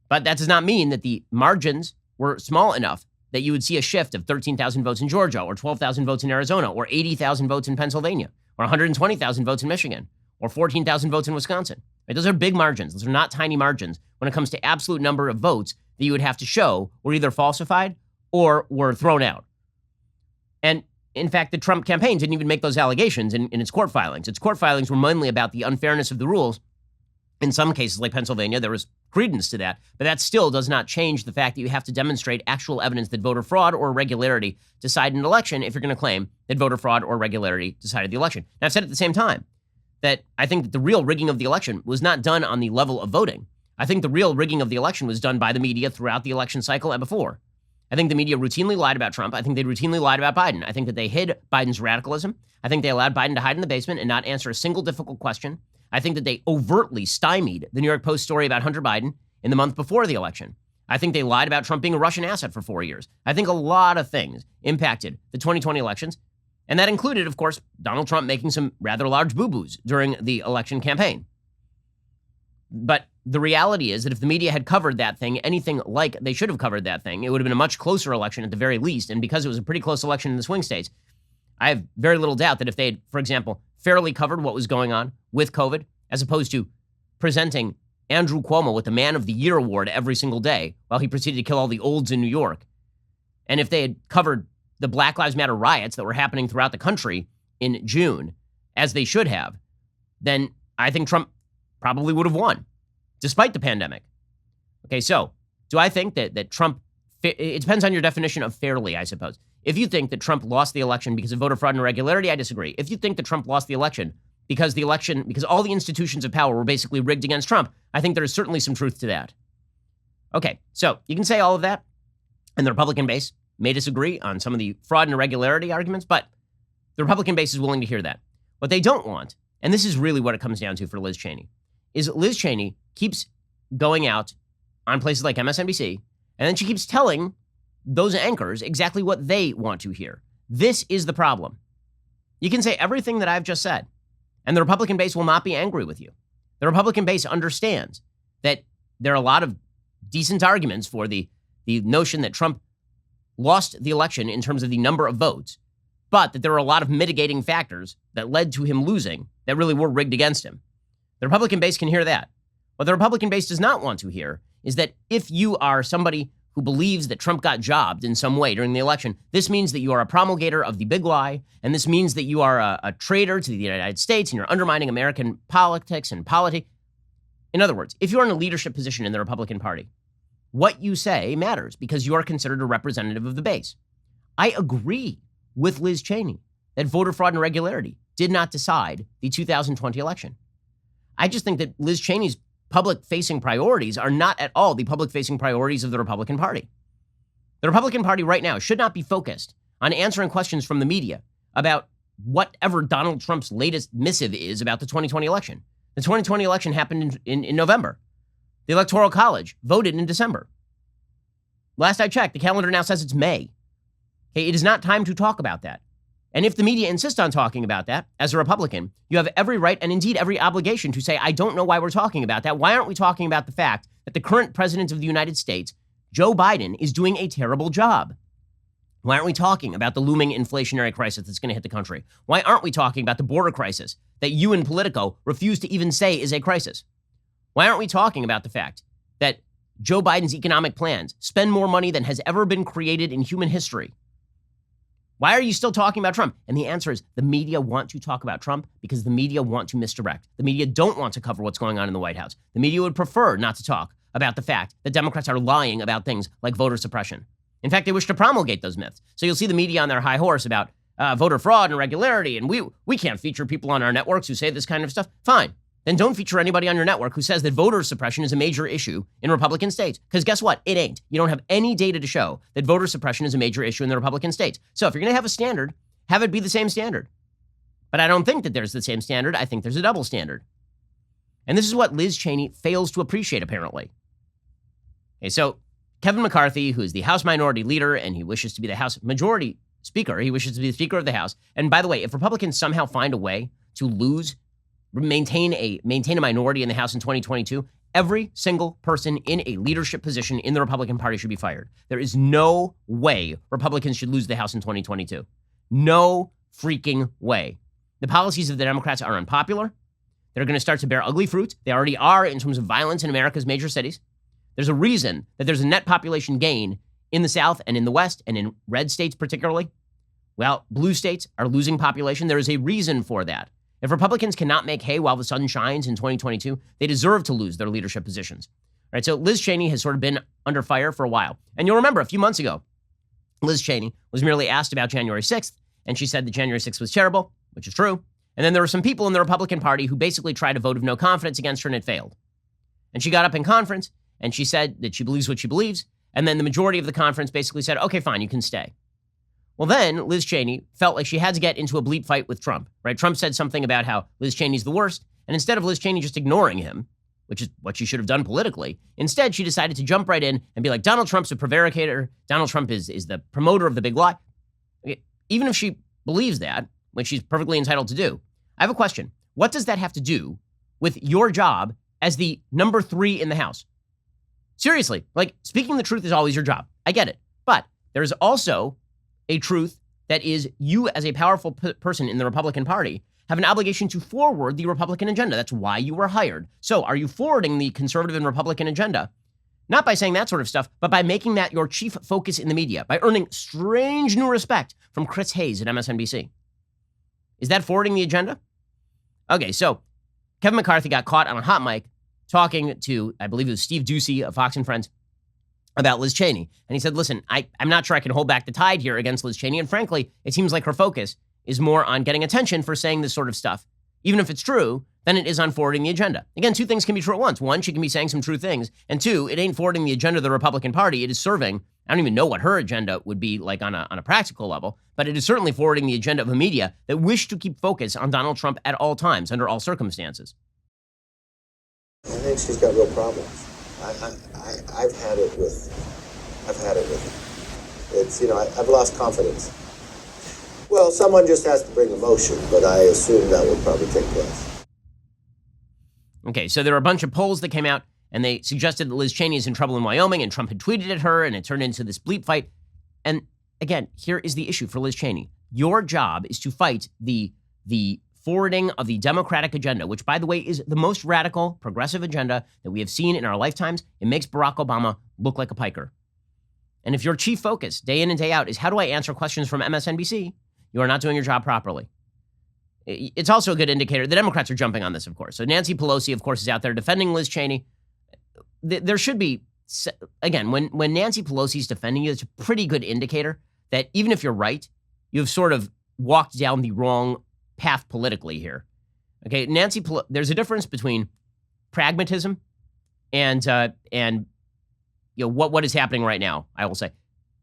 But that does not mean that the margins were small enough that you would see a shift of 13,000 votes in Georgia or 12,000 votes in Arizona or 80,000 votes in Pennsylvania or 120,000 votes in Michigan or 14,000 votes in Wisconsin. Right? Those are big margins. Those are not tiny margins when it comes to absolute number of votes that you would have to show were either falsified or were thrown out. And in fact, the Trump campaign didn't even make those allegations in its court filings. Its court filings were mainly about the unfairness of the rules. In some cases, like Pennsylvania, there was credence to that, but that still does not change the fact that you have to demonstrate actual evidence that voter fraud or irregularity decided an election if you're going to claim that voter fraud or irregularity decided the election. Now, I've said at the same time that I think that the real rigging of the election was not done on the level of voting. I think the real rigging of the election was done by the media throughout the election cycle and before. I think the media routinely lied about Trump. I think they routinely lied about Biden. I think that they hid Biden's radicalism. I think they allowed Biden to hide in the basement and not answer a single difficult question. I think that they overtly stymied the New York Post story about Hunter Biden in the month before the election. I think they lied about Trump being a Russian asset for 4 years. I think a lot of things impacted the 2020 elections. And that included, of course, Donald Trump making some rather large boo-boos during the election campaign. But the reality is that if the media had covered that thing, anything like they should have covered that thing, it would have been a much closer election at the very least. And because it was a pretty close election in the swing states, I have very little doubt that if they had, for example, fairly covered what was going on with COVID, as opposed to presenting Andrew Cuomo with the Man of the Year award every single day while he proceeded to kill all the olds in New York, and if they had covered the Black Lives Matter riots that were happening throughout the country in June, as they should have, then I think Trump probably would have won, despite the pandemic. Okay, so do I think that Trump, it depends on your definition of fairly, I suppose. If you think that Trump lost the election because of voter fraud and irregularity, I disagree. If you think that Trump lost the election because all the institutions of power were basically rigged against Trump, I think there is certainly some truth to that. Okay, so you can say all of that, and the Republican base may disagree on some of the fraud and irregularity arguments, but the Republican base is willing to hear that. What they don't want, and this is really what it comes down to for Liz Cheney, is Liz Cheney keeps going out on places like MSNBC, and then she keeps telling those anchors exactly what they want to hear. This is the problem. You can say everything that I've just said, and the Republican base will not be angry with you. The Republican base understands that there are a lot of decent arguments for the notion that Trump lost the election in terms of the number of votes, but that there are a lot of mitigating factors that led to him losing that really were rigged against him. The Republican base can hear that. What the Republican base does not want to hear is that if you are somebody who believes that Trump got jobbed in some way during the election, this means that you are a promulgator of the big lie, and this means that you are a traitor to the United States and you're undermining American politics and polity. In other words, if you're in a leadership position in the Republican Party, what you say matters because you are considered a representative of the base. I agree with Liz Cheney that voter fraud and irregularity did not decide the 2020 election. I just think that Liz Cheney's public-facing priorities are not at all the public-facing priorities of the Republican Party. The Republican Party right now should not be focused on answering questions from the media about whatever Donald Trump's latest missive is about the 2020 election. The 2020 election happened in November. The Electoral College voted in December. Last I checked, the calendar now says it's May. Okay, it is not time to talk about that. And if the media insist on talking about that, as a Republican, you have every right and indeed every obligation to say, I don't know why we're talking about that. Why aren't we talking about the fact that the current president of the United States, Joe Biden, is doing a terrible job? Why aren't we talking about the looming inflationary crisis that's going to hit the country? Why aren't we talking about the border crisis that you and Politico refuse to even say is a crisis? Why aren't we talking about the fact that Joe Biden's economic plans spend more money than has ever been created in human history? Why are you still talking about Trump? And the answer is the media want to talk about Trump because the media want to misdirect. The media don't want to cover what's going on in the White House. The media would prefer not to talk about the fact that Democrats are lying about things like voter suppression. In fact, they wish to promulgate those myths. So you'll see the media on their high horse about voter fraud and irregularity, and we can't feature people on our networks who say this kind of stuff. Fine. Then don't feature anybody on your network who says that voter suppression is a major issue in Republican states. Because guess what? It ain't. You don't have any data to show that voter suppression is a major issue in the Republican states. So if you're going to have a standard, have it be the same standard. But I don't think that there's the same standard. I think there's a double standard. And this is what Liz Cheney fails to appreciate, apparently. Okay, so Kevin McCarthy, who is the House Minority Leader, and he wishes to be the House Majority Speaker, he wishes to be the Speaker of the House. And by the way, if Republicans somehow find a way to maintain a minority in the House in 2022, every single person in a leadership position in the Republican Party should be fired. There is no way Republicans should lose the House in 2022. No freaking way. The policies of the Democrats are unpopular. They're going to start to bear ugly fruit. They already are in terms of violence in America's major cities. There's a reason that there's a net population gain in the South and in the West and in red states particularly. Well, blue states are losing population. There is a reason for that. If Republicans cannot make hay while the sun shines in 2022, they deserve to lose their leadership positions. All right, so Liz Cheney has sort of been under fire for a while. And you'll remember a few months ago, Liz Cheney was merely asked about January 6th, and she said that January 6th was terrible, which is true. And then there were some people in the Republican Party who basically tried a vote of no confidence against her, and it failed. And she got up in conference, and she said that she believes what she believes, and then the majority of the conference basically said, okay, fine, you can stay. Well, then Liz Cheney felt like she had to get into a bleep fight with Trump, right? Trump said something about how Liz Cheney's the worst. And instead of Liz Cheney just ignoring him, which is what she should have done politically, instead she decided to jump right in and be like, Donald Trump's a prevaricator. Donald Trump is the promoter of the big lie. Even if she believes that, which she's perfectly entitled to do, I have a question. What does that have to do with your job as the number 3 in the House. Seriously, like, speaking the truth is always your job. I get it. But there's also a truth that is you as a powerful person in the Republican Party have an obligation to forward the Republican agenda. That's why you were hired. So are you forwarding the conservative and Republican agenda? Not by saying that sort of stuff, but by making that your chief focus in the media, by earning strange new respect from Chris Hayes at MSNBC. Is that forwarding the agenda? Okay, so Kevin McCarthy got caught on a hot mic talking to, I believe it was Steve Doocy of Fox and Friends, about Liz Cheney. And he said, listen, I'm not sure I can hold back the tide here against Liz Cheney. And frankly, it seems like her focus is more on getting attention for saying this sort of stuff, even if it's true, than it is on forwarding the agenda. Again, 2 things can be true at once. 1, she can be saying some true things. And 2, it ain't forwarding the agenda of the Republican Party. It is serving, I don't even know what her agenda would be like on a practical level, but it is certainly forwarding the agenda of a media that wish to keep focus on Donald Trump at all times, under all circumstances. I think she's got real problems. I've had it with it. It's, I've lost confidence. Well, someone just has to bring the motion, but I assume that will probably take place. Okay, so there were a bunch of polls that came out, and they suggested that Liz Cheney is in trouble in Wyoming, and Trump had tweeted at her, and it turned into this bleep fight. And again, here is the issue for Liz Cheney. Your job is to fight the forwarding of the Democratic agenda, which, by the way, is the most radical, progressive agenda that we have seen in our lifetimes. It makes Barack Obama look like a piker. And if your chief focus, day in and day out, is how do I answer questions from MSNBC, you are not doing your job properly. It's also a good indicator. The Democrats are jumping on this, of course. So Nancy Pelosi, of course, is out there defending Liz Cheney. There should be, again, when Nancy Pelosi is defending you, it's a pretty good indicator that even if you're right, you've sort of walked down the wrong path politically here. Okay, there's a difference between pragmatism and what is happening right now, I will say.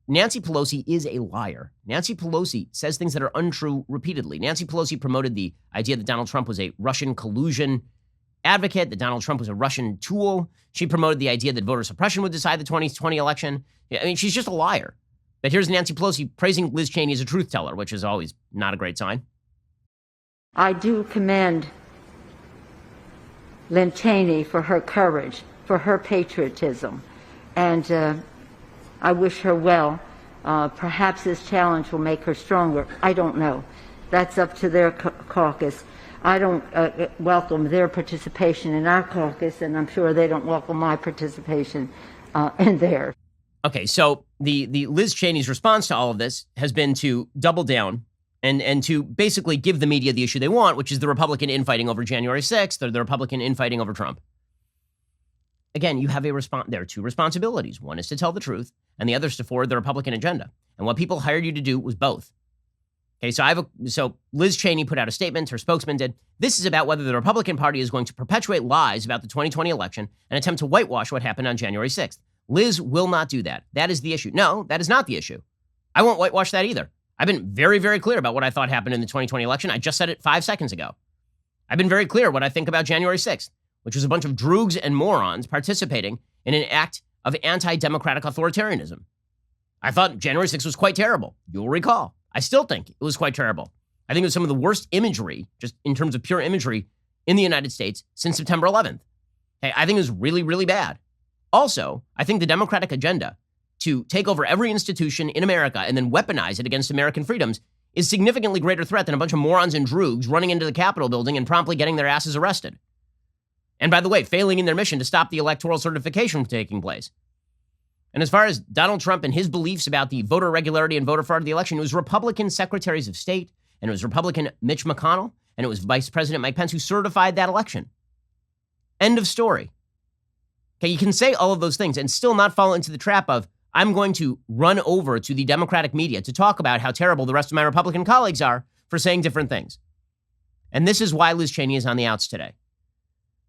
Nancy Pelosi is a liar. Nancy Pelosi says things that are untrue repeatedly. Nancy Pelosi promoted the idea that Donald Trump was a Russian collusion advocate, that Donald Trump was a Russian tool. She promoted the idea that voter suppression would decide the 2020 election. I mean, she's just a liar. But here's Nancy Pelosi praising Liz Cheney as a truth teller, which is always not a great sign. I do commend Lynn Cheney for her courage, for her patriotism, and I wish her well. Perhaps this challenge will make her stronger. I don't know. That's up to their caucus. I don't welcome their participation in our caucus, and I'm sure they don't welcome my participation in theirs. Okay, so the Liz Cheney's response to all of this has been to double down and to basically give the media the issue they want, which is the Republican infighting over January 6th or the Republican infighting over Trump. Again, you have there are 2 responsibilities. One is to tell the truth, and the other is to forward the Republican agenda. And what people hired you to do was both. Okay, so Liz Cheney put out a statement, her spokesman did. This is about whether the Republican Party is going to perpetuate lies about the 2020 election and attempt to whitewash what happened on January 6th. Liz will not do that. That is the issue. No, that is not the issue. I won't whitewash that either. I've been very, very clear about what I thought happened in the 2020 election. I just said it 5 seconds ago. I've been very clear what I think about January 6th, which was a bunch of droogs and morons participating in an act of anti-democratic authoritarianism. I thought January 6th was quite terrible. You'll recall. I still think it was quite terrible. I think it was some of the worst imagery, just in terms of pure imagery, in the United States since September 11th. Hey, I think it was really, really bad. Also, I think the Democratic agenda to take over every institution in America and then weaponize it against American freedoms is a significantly greater threat than a bunch of morons and droogs running into the Capitol building and promptly getting their asses arrested. And by the way, failing in their mission to stop the electoral certification from taking place. And as far as Donald Trump and his beliefs about the voter irregularity and voter fraud of the election, it was Republican secretaries of state, and it was Republican Mitch McConnell, and it was Vice President Mike Pence who certified that election. End of story. Okay, you can say all of those things and still not fall into the trap of, I'm going to run over to the Democratic media to talk about how terrible the rest of my Republican colleagues are for saying different things. And this is why Liz Cheney is on the outs today.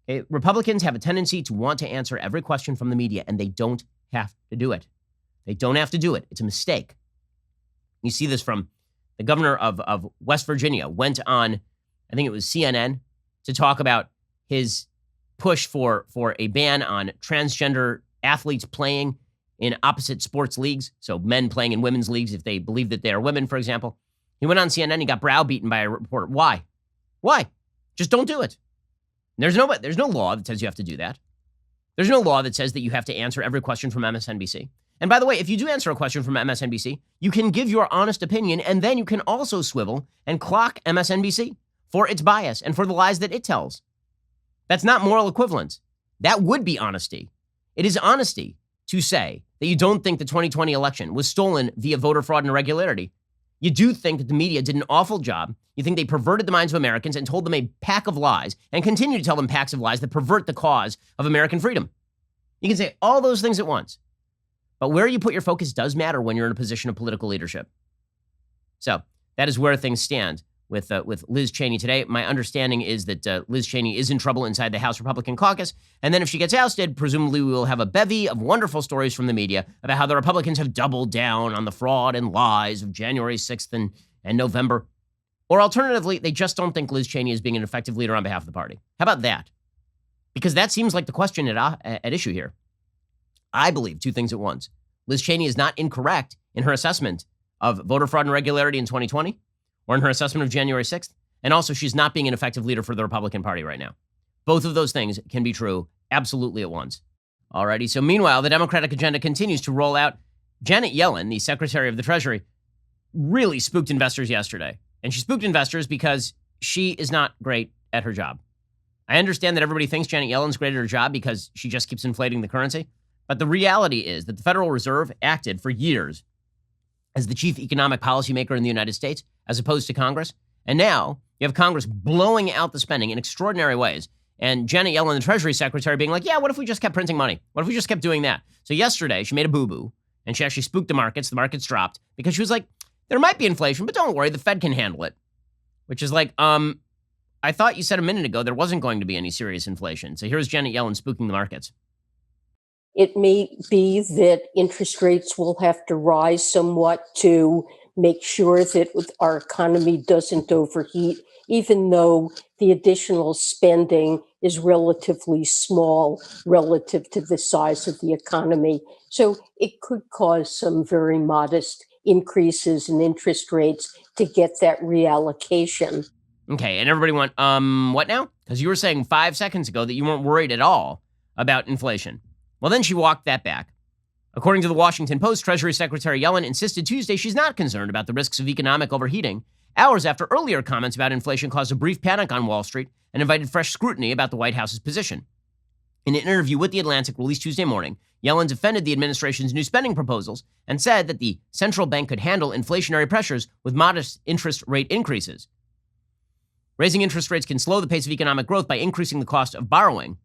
Okay, Republicans have a tendency to want to answer every question from the media, and they don't have to do it. They don't have to do it. It's a mistake. You see this from the governor of West Virginia went on, I think it was CNN, to talk about his push for a ban on transgender athletes playing in opposite sports leagues. So men playing in women's leagues if they believe that they are women, for example. He went on CNN, he got browbeaten by a reporter. Why? Just don't do it. There's no law that says you have to do that. There's no law that says that you have to answer every question from MSNBC. And by the way, if you do answer a question from MSNBC, you can give your honest opinion, and then you can also swivel and clock MSNBC for its bias and for the lies that it tells. That's not moral equivalence. That would be honesty. It is honesty to say that you don't think the 2020 election was stolen via voter fraud and irregularity. You do think that the media did an awful job. You think they perverted the minds of Americans and told them a pack of lies and continue to tell them packs of lies that pervert the cause of American freedom. You can say all those things at once. But where you put your focus does matter when you're in a position of political leadership. So that is where things stand with Liz Cheney today. My understanding is that Liz Cheney is in trouble inside the House Republican caucus. And then if she gets ousted, presumably we will have a bevy of wonderful stories from the media about how the Republicans have doubled down on the fraud and lies of January 6th and November. Or alternatively, they just don't think Liz Cheney is being an effective leader on behalf of the party. How about that? Because that seems like the question at issue here. I believe two things at once. Liz Cheney is not incorrect in her assessment of voter fraud and irregularity in 2020 or in her assessment of January 6th. And also, she's not being an effective leader for the Republican Party right now. Both of those things can be true absolutely at once. Alrighty, so meanwhile, the Democratic agenda continues to roll out. Janet Yellen, the Secretary of the Treasury, really spooked investors yesterday. And she spooked investors because she is not great at her job. I understand that everybody thinks Janet Yellen's great at her job because she just keeps inflating the currency. But the reality is that the Federal Reserve acted for years as the chief economic policymaker in the United States, as opposed to Congress. And now you have Congress blowing out the spending in extraordinary ways. And Janet Yellen, the Treasury Secretary, being like, yeah, what if we just kept printing money? What if we just kept doing that? So yesterday she made a boo-boo and she actually spooked the markets. The markets dropped because she was like, there might be inflation, but don't worry, the Fed can handle it. Which is like, I thought you said a minute ago there wasn't going to be any serious inflation. So here's Janet Yellen spooking the markets. It may be that interest rates will have to rise somewhat to make sure that our economy doesn't overheat, even though the additional spending is relatively small relative to the size of the economy. So it could cause some very modest increases in interest rates to get that reallocation. Okay, and everybody went, what now? Because you were saying 5 seconds ago that you weren't worried at all about inflation. Well, then she walked that back. According to the Washington Post, Treasury Secretary Yellen insisted Tuesday she's not concerned about the risks of economic overheating, hours after earlier comments about inflation caused a brief panic on Wall Street and invited fresh scrutiny about the White House's position. In an interview with The Atlantic released Tuesday morning, Yellen defended the administration's new spending proposals and said that the central bank could handle inflationary pressures with modest interest rate increases. Raising interest rates can slow the pace of economic growth by increasing the cost of borrowing.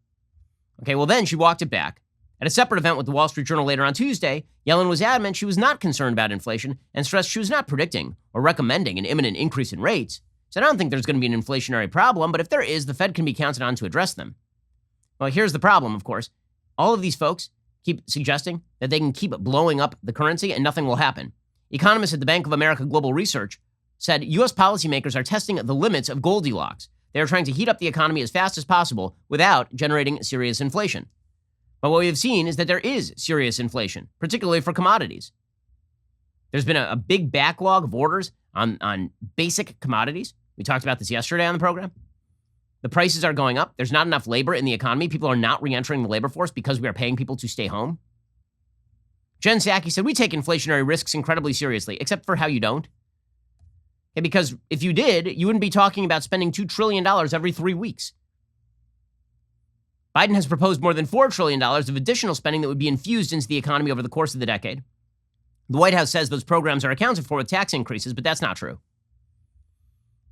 Okay, well then she walked it back. At a separate event with the Wall Street Journal later on Tuesday, Yellen was adamant she was not concerned about inflation and stressed she was not predicting or recommending an imminent increase in rates. She said, I don't think there's going to be an inflationary problem, but if there is, the Fed can be counted on to address them. Well, here's the problem, of course. All of these folks keep suggesting that they can keep blowing up the currency and nothing will happen. Economists at the Bank of America Global Research said U.S. policymakers are testing the limits of Goldilocks. They are trying to heat up the economy as fast as possible without generating serious inflation. But what we have seen is that there is serious inflation, particularly for commodities. There's been a big backlog of orders on basic commodities. We talked about this yesterday on the program. The prices are going up. There's not enough labor in the economy. People are not re-entering the labor force because we are paying people to stay home. Jen Psaki said, we take inflationary risks incredibly seriously, except for how you don't. Okay, because if you did, you wouldn't be talking about spending $2 trillion every 3 weeks. Biden has proposed more than $4 trillion of additional spending that would be infused into the economy over the course of the decade. The White House says those programs are accounted for with tax increases, but that's not true.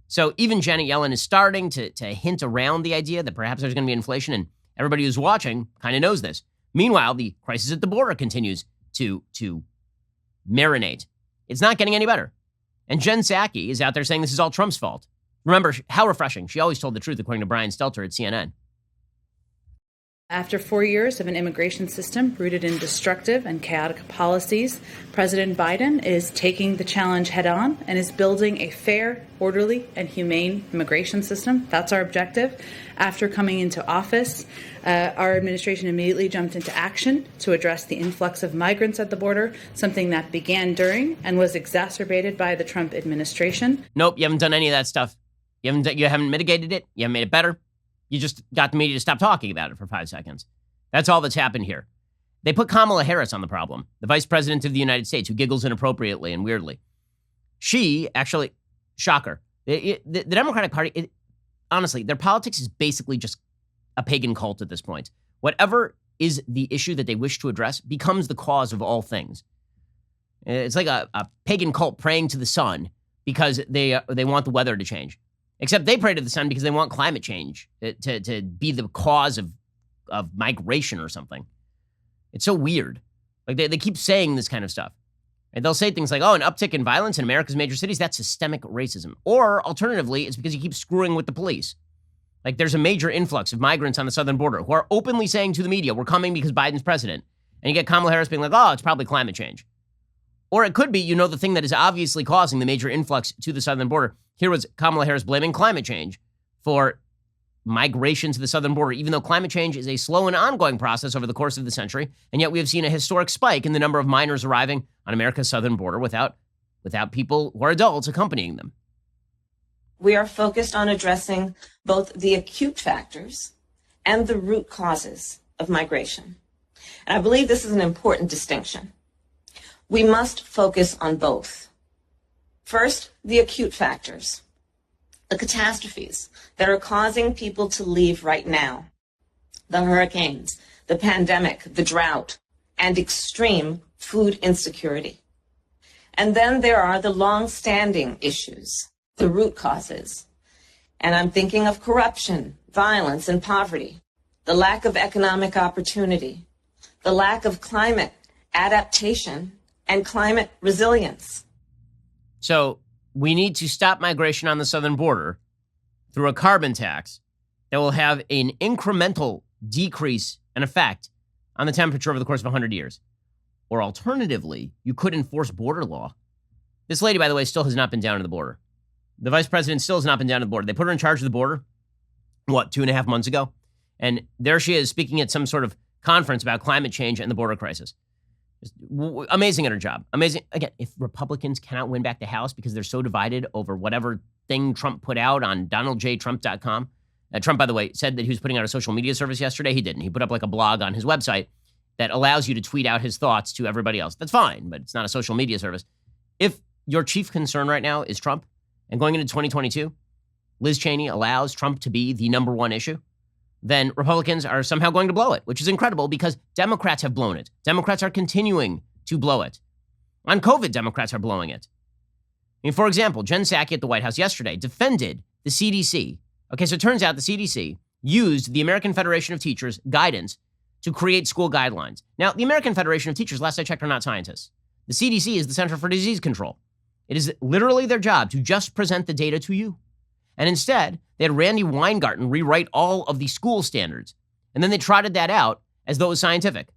So even Janet Yellen is starting to hint around the idea that perhaps there's going to be inflation, and everybody who's watching kind of knows this. Meanwhile, the crisis at the border continues to marinate. It's not getting any better. And Jen Psaki is out there saying this is all Trump's fault. Remember, how refreshing. She always told the truth, according to Brian Stelter at CNN. After 4 years of an immigration system rooted in destructive and chaotic policies, President Biden is taking the challenge head on and is building a fair, orderly, and humane immigration system. That's our objective. After coming into office, our administration immediately jumped into action to address the influx of migrants at the border, something that began during and was exacerbated by the Trump administration. Nope, you haven't done any of that stuff. You haven't mitigated it. You haven't made it better. You just got the media to stop talking about it for 5 seconds. That's all that's happened here. They put Kamala Harris on the problem, the vice president of the United States, who giggles inappropriately and weirdly. She actually, shocker, the Democratic Party, honestly, their politics is basically just a pagan cult at this point. Whatever is the issue that they wish to address becomes the cause of all things. It's like a pagan cult praying to the sun because they want the weather to change. Except they pray to the sun because they want climate change to be the cause of migration or something. It's so weird. Like they keep saying this kind of stuff. And they'll say things like, oh, an uptick in violence in America's major cities, that's systemic racism. Or alternatively, it's because you keep screwing with the police. Like there's a major influx of migrants on the southern border who are openly saying to the media, we're coming because Biden's president. And you get Kamala Harris being like, oh, it's probably climate change. Or it could be, the thing that is obviously causing the major influx to the southern border. Here was Kamala Harris blaming climate change for migration to the southern border, even though climate change is a slow and ongoing process over the course of the century. And yet we have seen a historic spike in the number of minors arriving on America's southern border without people who are adults accompanying them. We are focused on addressing both the acute factors and the root causes of migration. And I believe this is an important distinction. We must focus on both. First, the acute factors, the catastrophes that are causing people to leave right now, the hurricanes, the pandemic, the drought, and extreme food insecurity. And then there are the long-standing issues, the root causes. And I'm thinking of corruption, violence, and poverty, the lack of economic opportunity, the lack of climate adaptation, and climate resilience. So we need to stop migration on the southern border through a carbon tax that will have an incremental decrease in effect on the temperature over the course of 100 years. Or alternatively, you could enforce border law. This lady, by the way, still has not been down to the border. The vice president still has not been down to the border. They put her in charge of the border, 2.5 months ago? And there she is speaking at some sort of conference about climate change and the border crisis. Amazing at her job. Amazing. Again, if Republicans cannot win back the House because they're so divided over whatever thing Trump put out on donaldjtrump.com. Trump, by the way, said that he was putting out a social media service yesterday. He didn't. He put up like a blog on his website that allows you to tweet out his thoughts to everybody else. That's fine, but it's not a social media service. If your chief concern right now is Trump, and going into 2022, Liz Cheney allows Trump to be the number one issue, then Republicans are somehow going to blow it, which is incredible because Democrats have blown it. Democrats are continuing to blow it. On COVID, Democrats are blowing it. I mean, for example, Jen Psaki at the White House yesterday defended the CDC. Okay, so it turns out the CDC used the American Federation of Teachers guidance to create school guidelines. Now, the American Federation of Teachers, last I checked, are not scientists. The CDC is the Center for Disease Control. It is literally their job to just present the data to you. And instead, they had Randy Weingarten rewrite all of the school standards. And then they trotted that out as though it was scientific.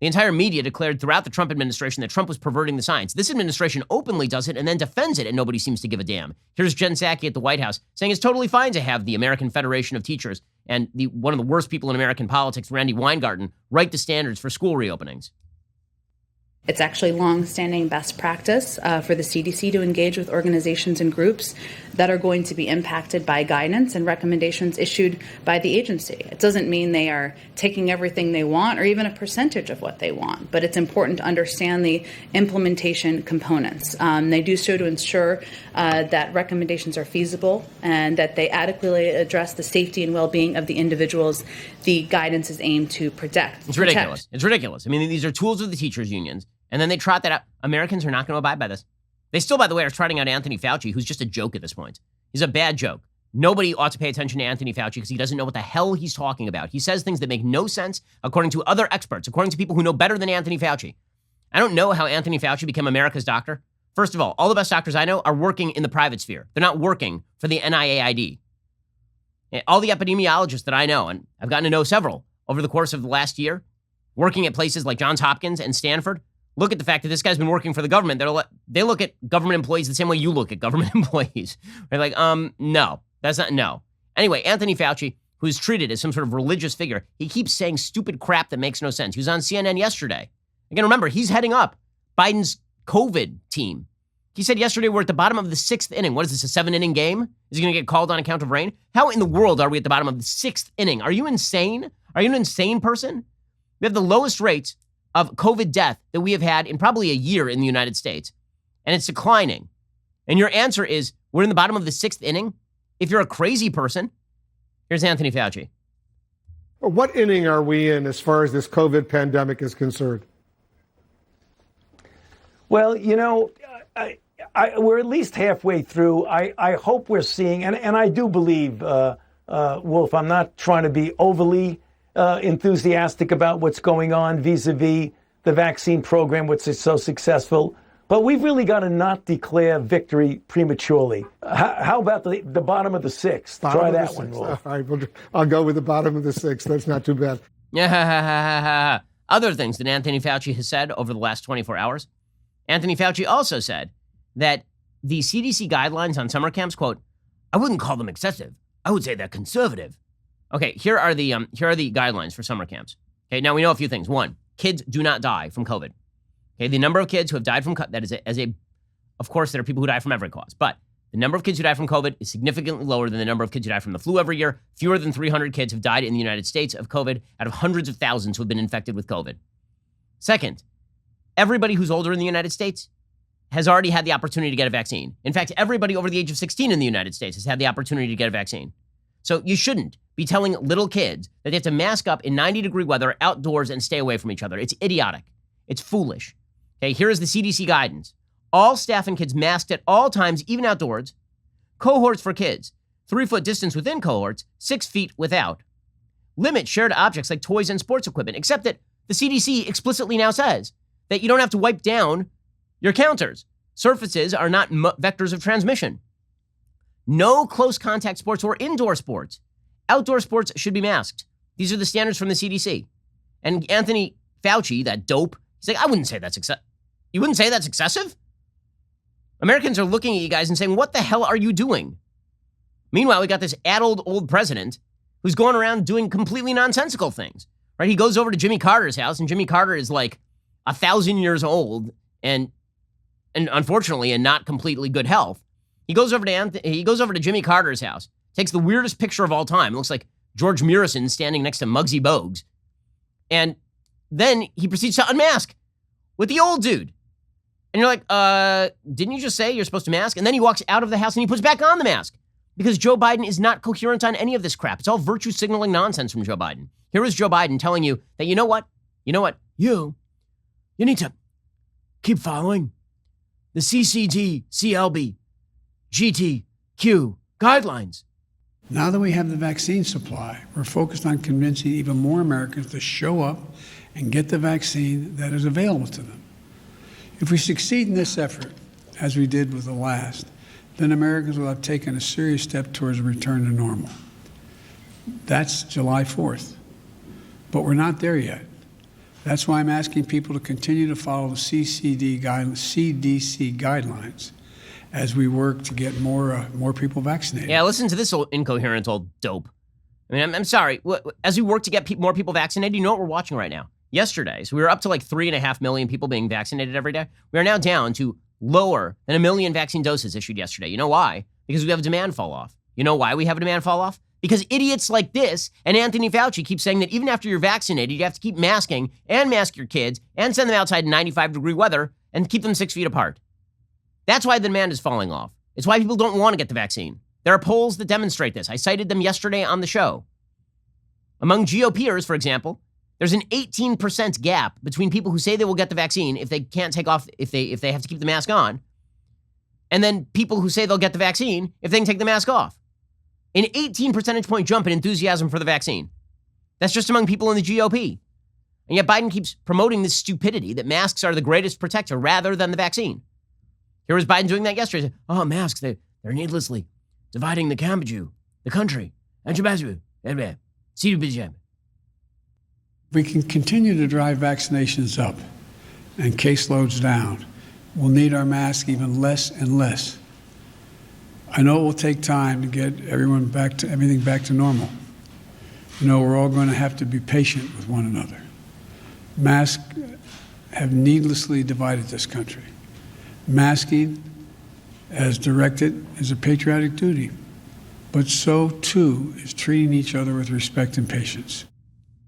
The entire media declared throughout the Trump administration that Trump was perverting the science. This administration openly does it and then defends it, and nobody seems to give a damn. Here's Jen Psaki at the White House saying it's totally fine to have the American Federation of Teachers and one of the worst people in American politics, Randy Weingarten, write the standards for school reopenings. It's actually long-standing best practice for the CDC to engage with organizations and groups that are going to be impacted by guidance and recommendations issued by the agency. It doesn't mean they are taking everything they want or even a percentage of what they want, but it's important to understand the implementation components. They do so to ensure that recommendations are feasible and that they adequately address the safety and well-being of the individuals the guidance is aimed to protect. It's ridiculous. It's ridiculous. I mean, these are tools of the teachers' unions. And then they trot that out. Americans are not going to abide by this. They still, by the way, are trotting out Anthony Fauci, who's just a joke at this point. He's a bad joke. Nobody ought to pay attention to Anthony Fauci because he doesn't know what the hell he's talking about. He says things that make no sense according to other experts, according to people who know better than Anthony Fauci. I don't know how Anthony Fauci became America's doctor. First of all the best doctors I know are working in the private sphere. They're not working for the NIAID. All the epidemiologists that I know, and I've gotten to know several over the course of the last year, working at places like Johns Hopkins and Stanford, look at the fact that this guy's been working for the government. They look at government employees the same way you look at government employees. They're like, no, that's not, no. Anyway, Anthony Fauci, who's treated as some sort of religious figure, he keeps saying stupid crap that makes no sense. He was on CNN yesterday. Again, remember, he's heading up Biden's COVID team. He said yesterday we're at the bottom of the 6th inning. What is this, a 7-inning game? Is he going to get called on account of rain? How in the world are we at the bottom of the 6th inning? Are you insane? Are you an insane person? We have the lowest rates of COVID death that we have had in probably a year in the United States, and it's declining. And your answer is we're in the bottom of the 6th inning? If you're a crazy person, here's Anthony Fauci. What inning are we in as far as this COVID pandemic is concerned? Well, you know, we're at least halfway through. I hope we're seeing, and I do believe, Wolf, I'm not trying to be overly enthusiastic about what's going on vis-a-vis the vaccine program, which is so successful. But we've really got to not declare victory prematurely. How about the bottom of the 6th? Try that one, Wolf. All right, I'll go with the bottom of the 6th. That's not too bad. Other things that Anthony Fauci has said over the last 24 hours. Anthony Fauci also said that the CDC guidelines on summer camps, quote, I wouldn't call them excessive. I would say they're conservative. Okay, here are the guidelines for summer camps. Okay, now we know a few things. One, kids do not die from COVID. Okay, the number of kids who have died from that is of course, there are people who die from every cause, but the number of kids who die from COVID is significantly lower than the number of kids who die from the flu every year. Fewer than 300 kids have died in the United States of COVID out of hundreds of thousands who have been infected with COVID. Second, everybody who's older in the United States has already had the opportunity to get a vaccine. In fact, everybody over the age of 16 in the United States has had the opportunity to get a vaccine. So you shouldn't be telling little kids that they have to mask up in 90-degree weather outdoors and stay away from each other. It's idiotic. It's foolish. Okay, here is the CDC guidance. All staff and kids masked at all times, even outdoors. Cohorts for kids. 3-foot distance within cohorts, 6 feet without. Limit shared objects like toys and sports equipment, except that the CDC explicitly now says that you don't have to wipe down your counters. Surfaces are not vectors of transmission. No close contact sports or indoor sports. Outdoor sports should be masked. These are the standards from the CDC. And Anthony Fauci, that dope, he's like, I wouldn't say that's excessive. You wouldn't say that's excessive? Americans are looking at you guys and saying, what the hell are you doing? Meanwhile, we got this addled old president who's going around doing completely nonsensical things, right? He goes over to Jimmy Carter's house, and Jimmy Carter is like 1,000 years old and unfortunately in not completely good health. He goes over to Jimmy Carter's house, takes the weirdest picture of all time. It looks like George Murison standing next to Muggsy Bogues. And then he proceeds to unmask with the old dude. And you're like, didn't you just say you're supposed to mask? And then he walks out of the house and he puts back on the mask because Joe Biden is not coherent on any of this crap. It's all virtue signaling nonsense from Joe Biden. Here is Joe Biden telling you that, you know what? You need to keep following the CCD, CLB, GTQ guidelines. Now that we have the vaccine supply, we're focused on convincing even more Americans to show up and get the vaccine that is available to them. If we succeed in this effort, as we did with the last, then Americans will have taken a serious step towards a return to normal. That's July 4th. But we're not there yet. That's why I'm asking people to continue to follow the CDC guidelines as we work to get more people vaccinated. Yeah, listen to this old incoherent old dope. I mean, I'm sorry. As we work to get more people vaccinated, you know what we're watching right now? Yesterday, so we were up to like 3.5 million people being vaccinated every day. We are now down to lower than 1 million vaccine doses issued yesterday. You know why? Because we have a demand fall off. You know why we have a demand fall off? Because idiots like this and Anthony Fauci keep saying that even after you're vaccinated, you have to keep masking and mask your kids and send them outside in 95-degree weather and keep them 6 feet apart. That's why the demand is falling off. It's why people don't want to get the vaccine. There are polls that demonstrate this. I cited them yesterday on the show. Among GOPers, for example, there's an 18% gap between people who say they will get the vaccine if they can't take off, if they have to keep the mask on, and then people who say they'll get the vaccine if they can take the mask off. An 18 percentage point jump in enthusiasm for the vaccine. That's just among people in the GOP. And yet Biden keeps promoting this stupidity that masks are the greatest protector rather than the vaccine. Here was Biden doing that yesterday. He said, oh, masks, they're needlessly dividing the country. We can continue to drive vaccinations up and caseloads down. We'll need our masks even less and less. I know it will take time to get everything back to normal. We're all going to have to be patient with one another. Masks have needlessly divided this country. Masking as directed is a patriotic duty, but so too is treating each other with respect and patience.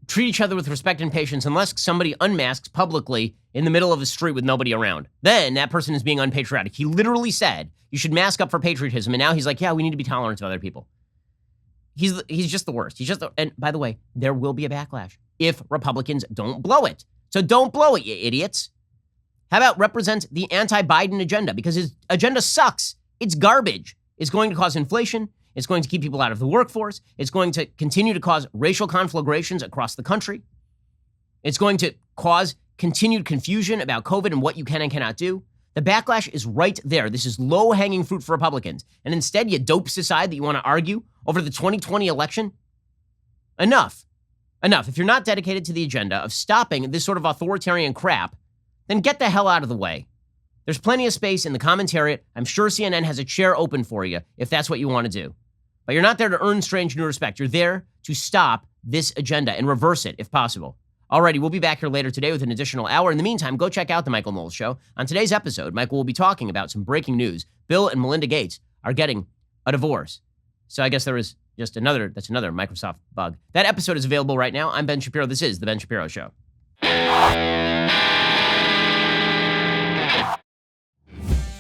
Treat each other with respect and patience unless somebody unmasks publicly in the middle of a street with nobody around. Then that person is being unpatriotic. He literally said you should mask up for patriotism, and now he's like, yeah, we need to be tolerant of other people. He's just the worst. And by the way, there will be a backlash if Republicans don't blow it. So don't blow it, you idiots. How about represent the anti-Biden agenda? Because his agenda sucks. It's garbage. It's going to cause inflation. It's going to keep people out of the workforce. It's going to continue to cause racial conflagrations across the country. It's going to cause continued confusion about COVID and what you can and cannot do. The backlash is right there. This is low-hanging fruit for Republicans. And instead, you dopes decide that you want to argue over the 2020 election. Enough. If you're not dedicated to the agenda of stopping this sort of authoritarian crap, then get the hell out of the way. There's plenty of space in the commentariat. I'm sure CNN has a chair open for you if that's what you want to do. But you're not there to earn strange new respect. You're there to stop this agenda and reverse it if possible. Alrighty, we'll be back here later today with an additional hour. In the meantime, go check out The Michael Knowles Show. On today's episode, Michael will be talking about some breaking news. Bill and Melinda Gates are getting a divorce. So I guess there is just another Microsoft bug. That episode is available right now. I'm Ben Shapiro. This is The Ben Shapiro Show.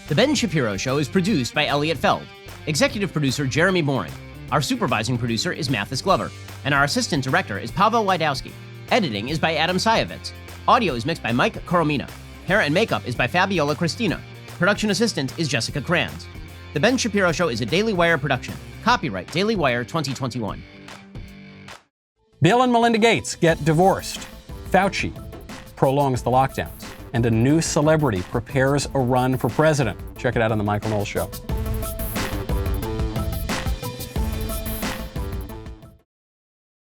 The Ben Shapiro Show is produced by Elliot Feld. Executive producer Jeremy Boring. Our supervising producer is Mathis Glover. And our assistant director is Pavel Wydowski. Editing is by Adam Sayevitz. Audio is mixed by Mike Coromina. Hair and makeup is by Fabiola Cristina. Production assistant is Jessica Kranz. The Ben Shapiro Show is a Daily Wire production. Copyright Daily Wire 2021. Bill and Melinda Gates get divorced. Fauci prolongs the lockdowns. And a new celebrity prepares a run for president. Check it out on The Michael Knowles Show.